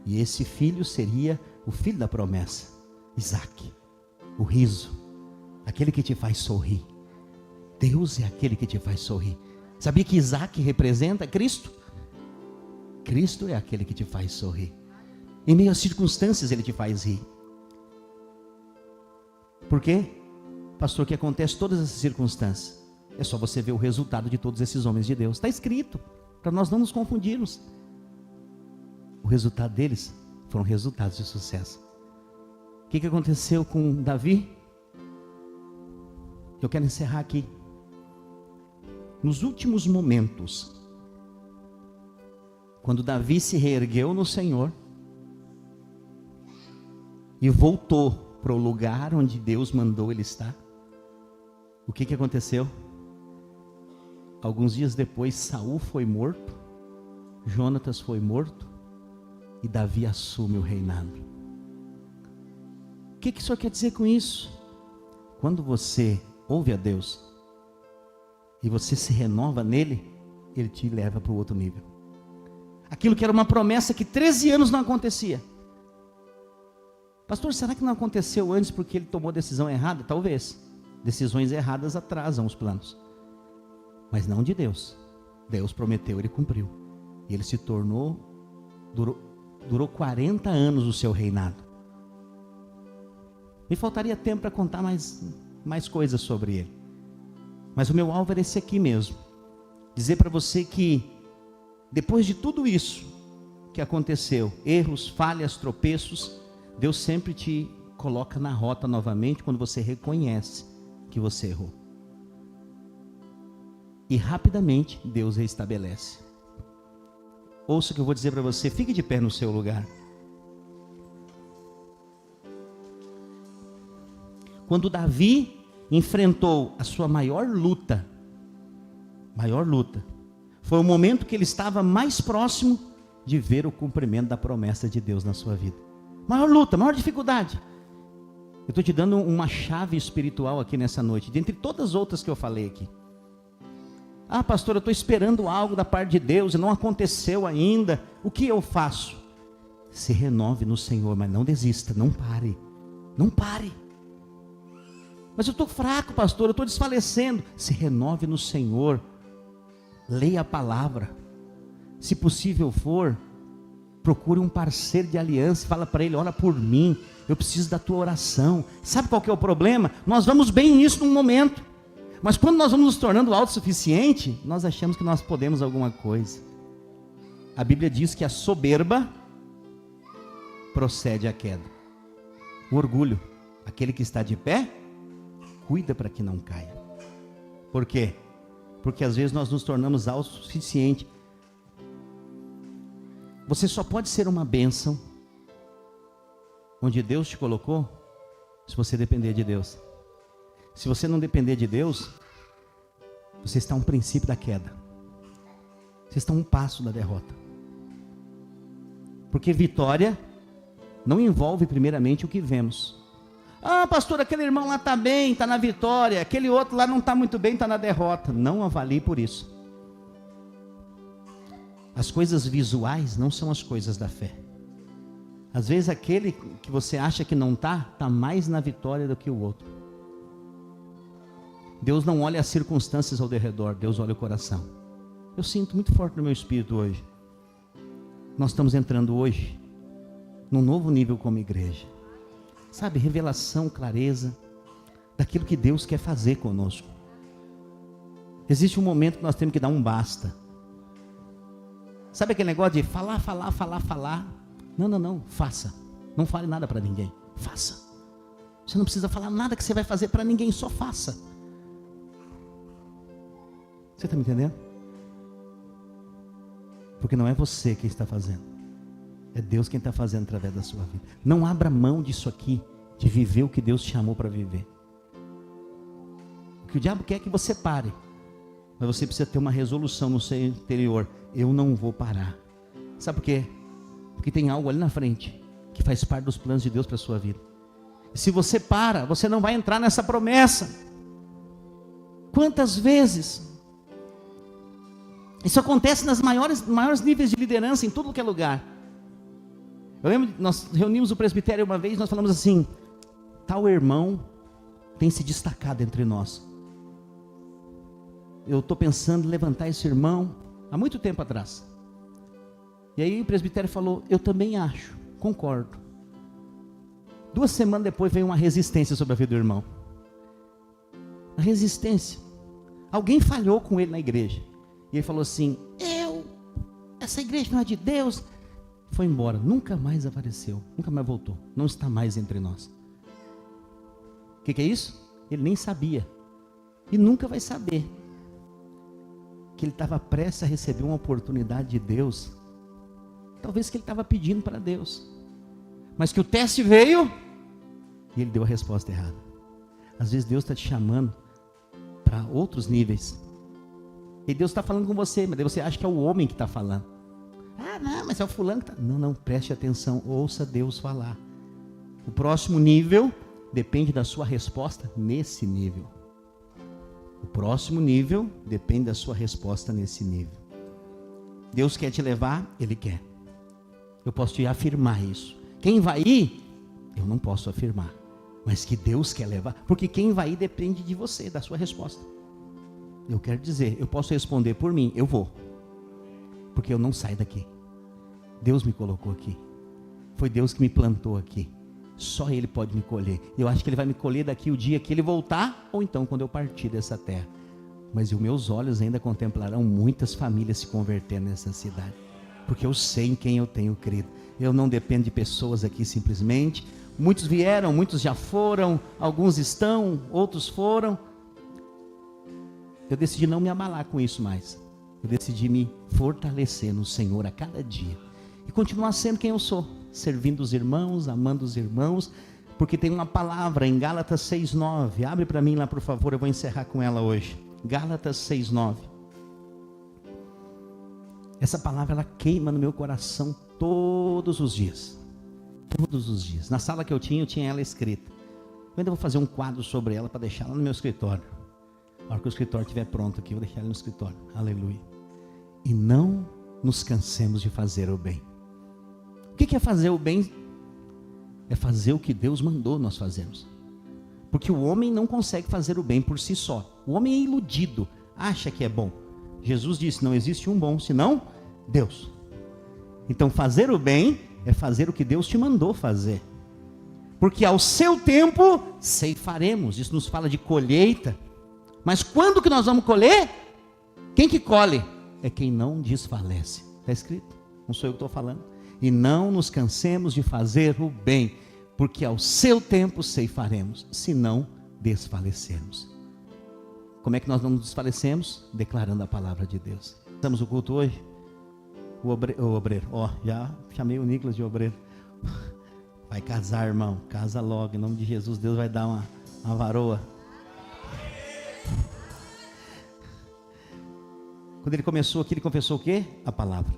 e esse filho seria o filho da promessa, Isaque, o riso, aquele que te faz sorrir. Deus é aquele que te faz sorrir. Sabia que Isaque representa Cristo? Cristo é aquele que te faz sorrir. Em meio às circunstâncias ele te faz rir. Por quê? Pastor, que acontece todas essas circunstâncias? É só você ver o resultado de todos esses homens de Deus. Está escrito, para nós não nos confundirmos. O resultado deles foram resultados de sucesso. O que aconteceu com Davi? Eu quero encerrar aqui. Nos últimos momentos, quando Davi se reergueu no Senhor e voltou para o lugar onde Deus mandou ele estar, o que aconteceu? Alguns dias depois, Saul foi morto, Jonatas foi morto, e Davi assume o reinado. O que o Senhor quer dizer com isso? Quando você ouve a Deus, e você se renova nele, ele te leva para o outro nível. Aquilo que era uma promessa que 13 anos não acontecia. Pastor, será que não aconteceu antes porque ele tomou decisão errada? Talvez. Decisões erradas atrasam os planos. Mas não de Deus. Deus prometeu, ele cumpriu. E ele se tornou, durou 40 anos o seu reinado. Me faltaria tempo para contar mais coisas sobre ele. Mas o meu alvo era esse aqui mesmo. Dizer para você que, depois de tudo isso que aconteceu, erros, falhas, tropeços, Deus sempre te coloca na rota novamente quando você reconhece que você errou. E rapidamente Deus restabelece. Ouça o que eu vou dizer para você, fique de pé no seu lugar. Quando Davi enfrentou a sua maior luta, foi o momento que ele estava mais próximo de ver o cumprimento da promessa de Deus na sua vida. Maior luta, maior dificuldade. Eu estou te dando uma chave espiritual aqui nessa noite, dentre todas as outras que eu falei aqui. Pastor, eu estou esperando algo da parte de Deus e não aconteceu ainda. O que eu faço? Se renove no Senhor, mas não desista, não pare. Não pare. Mas eu estou fraco, pastor, eu estou desfalecendo. Se renove no Senhor. Leia a palavra. Se possível for, procure um parceiro de aliança. Fala para ele, ora por mim. Eu preciso da tua oração. Sabe qual que é o problema? Nós vamos bem nisso num momento. Mas quando nós vamos nos tornando autossuficiente, nós achamos que nós podemos alguma coisa. A Bíblia diz que a soberba procede à queda. O orgulho, aquele que está de pé, cuida para que não caia. Por quê? Porque às vezes nós nos tornamos autossuficientes. Você só pode ser uma bênção onde Deus te colocou se você depender de Deus. Se você não depender de Deus, você está a um princípio da queda. Você está a um passo da derrota. Porque vitória não envolve primeiramente o que vemos. Pastor, aquele irmão lá está bem, está na vitória. Aquele outro lá não está muito bem, está na derrota. Não avalie por isso. As coisas visuais não são as coisas da fé. Às vezes aquele que você acha que não está mais na vitória do que o outro. Deus não olha as circunstâncias ao redor, Deus olha o coração. Eu sinto muito forte no meu espírito hoje. nós estamos entrando hoje num novo nível como igreja. Sabe, revelação, clareza daquilo que Deus quer fazer conosco. Existe um momento que nós temos que dar um basta. Sabe aquele negócio de falar? Não, faça. Não fale nada para ninguém, faça. Você não precisa falar nada que você vai fazer para ninguém, só faça. Você está me entendendo? Porque não é você quem está fazendo, é Deus quem está fazendo através da sua vida. Não abra mão disso aqui, de viver o que Deus te chamou para viver. O que o diabo quer é que você pare, mas você precisa ter uma resolução no seu interior: eu não vou parar. Sabe por quê? Porque tem algo ali na frente que faz parte dos planos de Deus para a sua vida. E se você para, você não vai entrar nessa promessa. Quantas vezes isso acontece nas maiores níveis de liderança, em tudo que é lugar. Eu lembro, nós reunimos o presbitério uma vez, nós falamos assim: tal irmão tem se destacado entre nós. Eu estou pensando em levantar esse irmão há muito tempo atrás. E aí o presbitério falou: eu também acho, concordo. 2 semanas depois veio uma resistência sobre a vida do irmão. A resistência. Alguém falhou com ele na igreja. E ele falou assim: essa igreja não é de Deus. Foi embora, nunca mais apareceu, nunca mais voltou, não está mais entre nós. O que é isso? Ele nem sabia, e nunca vai saber, que ele estava prestes a receber uma oportunidade de Deus, talvez que ele estava pedindo para Deus, mas que o teste veio, e ele deu a resposta errada. Às vezes Deus está te chamando para outros níveis, e Deus está falando com você, mas você acha que é o homem que está falando. Não, mas é o fulano que está... Não, preste atenção, ouça Deus falar. O próximo nível depende da sua resposta nesse nível. O próximo nível depende da sua resposta nesse nível. Deus quer te levar, Ele quer. Eu posso te afirmar isso. Quem vai ir, eu não posso afirmar. Mas que Deus quer levar, porque quem vai ir depende de você, da sua resposta. Eu quero dizer, eu posso responder por mim, eu vou. Porque eu não saio daqui. Deus me colocou aqui. Foi Deus que me plantou aqui. Só Ele pode me colher. Eu acho que Ele vai me colher daqui o dia que Ele voltar, ou então quando eu partir dessa terra. Mas os meus olhos ainda contemplarão muitas famílias se convertendo nessa cidade. Porque eu sei em quem eu tenho crido. Eu não dependo de pessoas aqui simplesmente. Muitos vieram, muitos já foram, alguns estão, outros foram. Eu decidi não me abalar com isso mais. Eu decidi me fortalecer no Senhor a cada dia. E continuar sendo quem eu sou. Servindo os irmãos, amando os irmãos. Porque tem uma palavra em Gálatas 6:9. Abre para mim lá, por favor, eu vou encerrar com ela hoje. Gálatas 6:9. Essa palavra, ela queima no meu coração todos os dias. Todos os dias. Na sala que eu tinha ela escrita. Eu ainda vou fazer um quadro sobre ela para deixar lá no meu escritório. Na hora que o escritório estiver pronto aqui, eu vou deixar ele no escritório. Aleluia. E não nos cansemos de fazer o bem. O que é fazer o bem? É fazer o que Deus mandou nós fazermos. Porque o homem não consegue fazer o bem por si só. O homem é iludido, acha que é bom. Jesus disse: não existe um bom senão Deus. Então fazer o bem é fazer o que Deus te mandou fazer. Porque ao seu tempo ceifaremos. Isso nos fala de colheita. Mas quando que nós vamos colher? Quem que colhe? É quem não desfalece. Está escrito, não sou eu que estou falando. E não nos cansemos de fazer o bem, porque ao seu tempo ceifaremos, se não desfalecermos. Como é que nós não nos desfalecemos? Declarando a palavra de Deus. Estamos no culto hoje? O obreiro, já chamei o Nicolas de obreiro. Vai casar, irmão, casa logo, em nome de Jesus. Deus vai dar uma varoa. Quando ele começou aqui, ele confessou o quê? A palavra.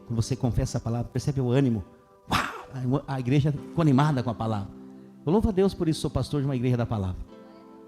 Quando você confessa a palavra, percebe o ânimo. Uau! A igreja ficou animada com a palavra. Eu louvo a Deus por isso, sou pastor de uma igreja da palavra.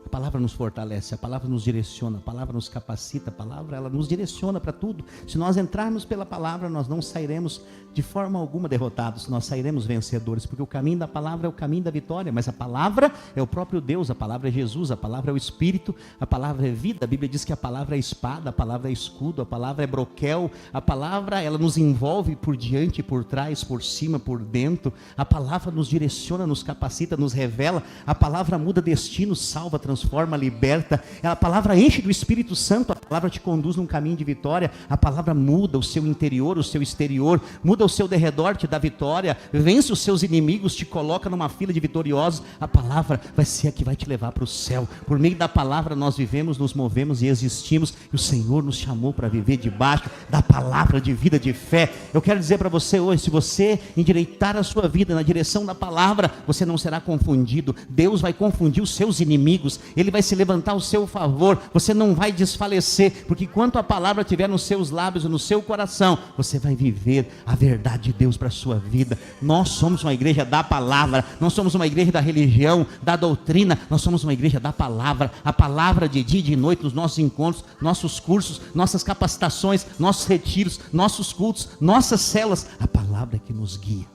A palavra nos fortalece, a palavra nos direciona, a palavra nos capacita, a palavra ela nos direciona para tudo. Se nós entrarmos pela palavra, nós não sairemos de forma alguma derrotados, nós sairemos vencedores, porque o caminho da palavra é o caminho da vitória, mas a palavra é o próprio Deus, a palavra é Jesus, a palavra é o Espírito, a palavra é vida. A Bíblia diz que a palavra é espada, a palavra é escudo, a palavra é broquel, a palavra ela nos envolve por diante, por trás, por cima, por dentro. A palavra nos direciona, nos capacita, nos revela. A palavra muda destino, salva, transforma, liberta. A palavra enche do Espírito Santo, a palavra te conduz num caminho de vitória. A palavra muda o seu interior, o seu exterior, muda o seu derredor, te dá vitória, vence os seus inimigos, te coloca numa fila de vitoriosos. A palavra vai ser a que vai te levar para o céu. Por meio da palavra nós vivemos, nos movemos e existimos, e o Senhor nos chamou para viver debaixo da palavra de vida, de fé. Eu quero dizer para você hoje, se você endireitar a sua vida na direção da palavra, você não será confundido. Deus vai confundir os seus inimigos, Ele vai se levantar ao seu favor, você não vai desfalecer, porque enquanto a palavra estiver nos seus lábios, no seu coração, você vai viver a verdade de Deus para a sua vida. Nós somos uma igreja da palavra, não somos uma igreja da religião, da doutrina, nós somos uma igreja da palavra. A palavra de dia e de noite, nos nossos encontros, nossos cursos, nossas capacitações, nossos retiros, nossos cultos, nossas células, a palavra é que nos guia.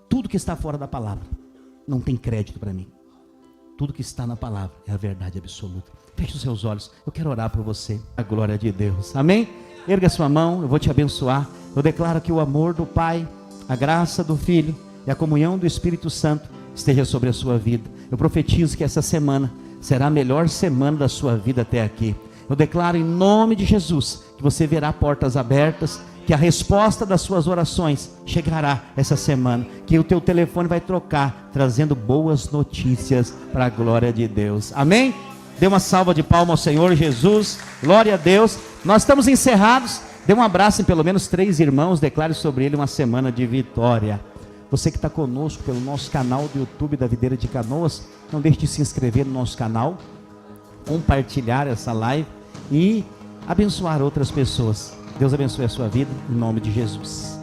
Tudo que está fora da palavra não tem crédito para mim. Tudo que está na palavra é a verdade absoluta. Feche os seus olhos, eu quero orar por você, a glória de Deus, amém? Erga a sua mão, eu vou te abençoar. Eu declaro que o amor do Pai, a graça do Filho e a comunhão do Espírito Santo esteja sobre a sua vida. Eu profetizo que essa semana será a melhor semana da sua vida até aqui. Eu declaro em nome de Jesus que você verá portas abertas, que a resposta das suas orações chegará essa semana, que o teu telefone vai trocar, trazendo boas notícias para a glória de Deus. Amém? Dê uma salva de palmas ao Senhor Jesus, glória a Deus. Nós estamos encerrados. Dê um abraço em pelo menos 3 irmãos, declare sobre ele uma semana de vitória. Você que está conosco pelo nosso canal do YouTube da Videira de Canoas, não deixe de se inscrever no nosso canal, compartilhar essa live e abençoar outras pessoas. Deus abençoe a sua vida, em nome de Jesus.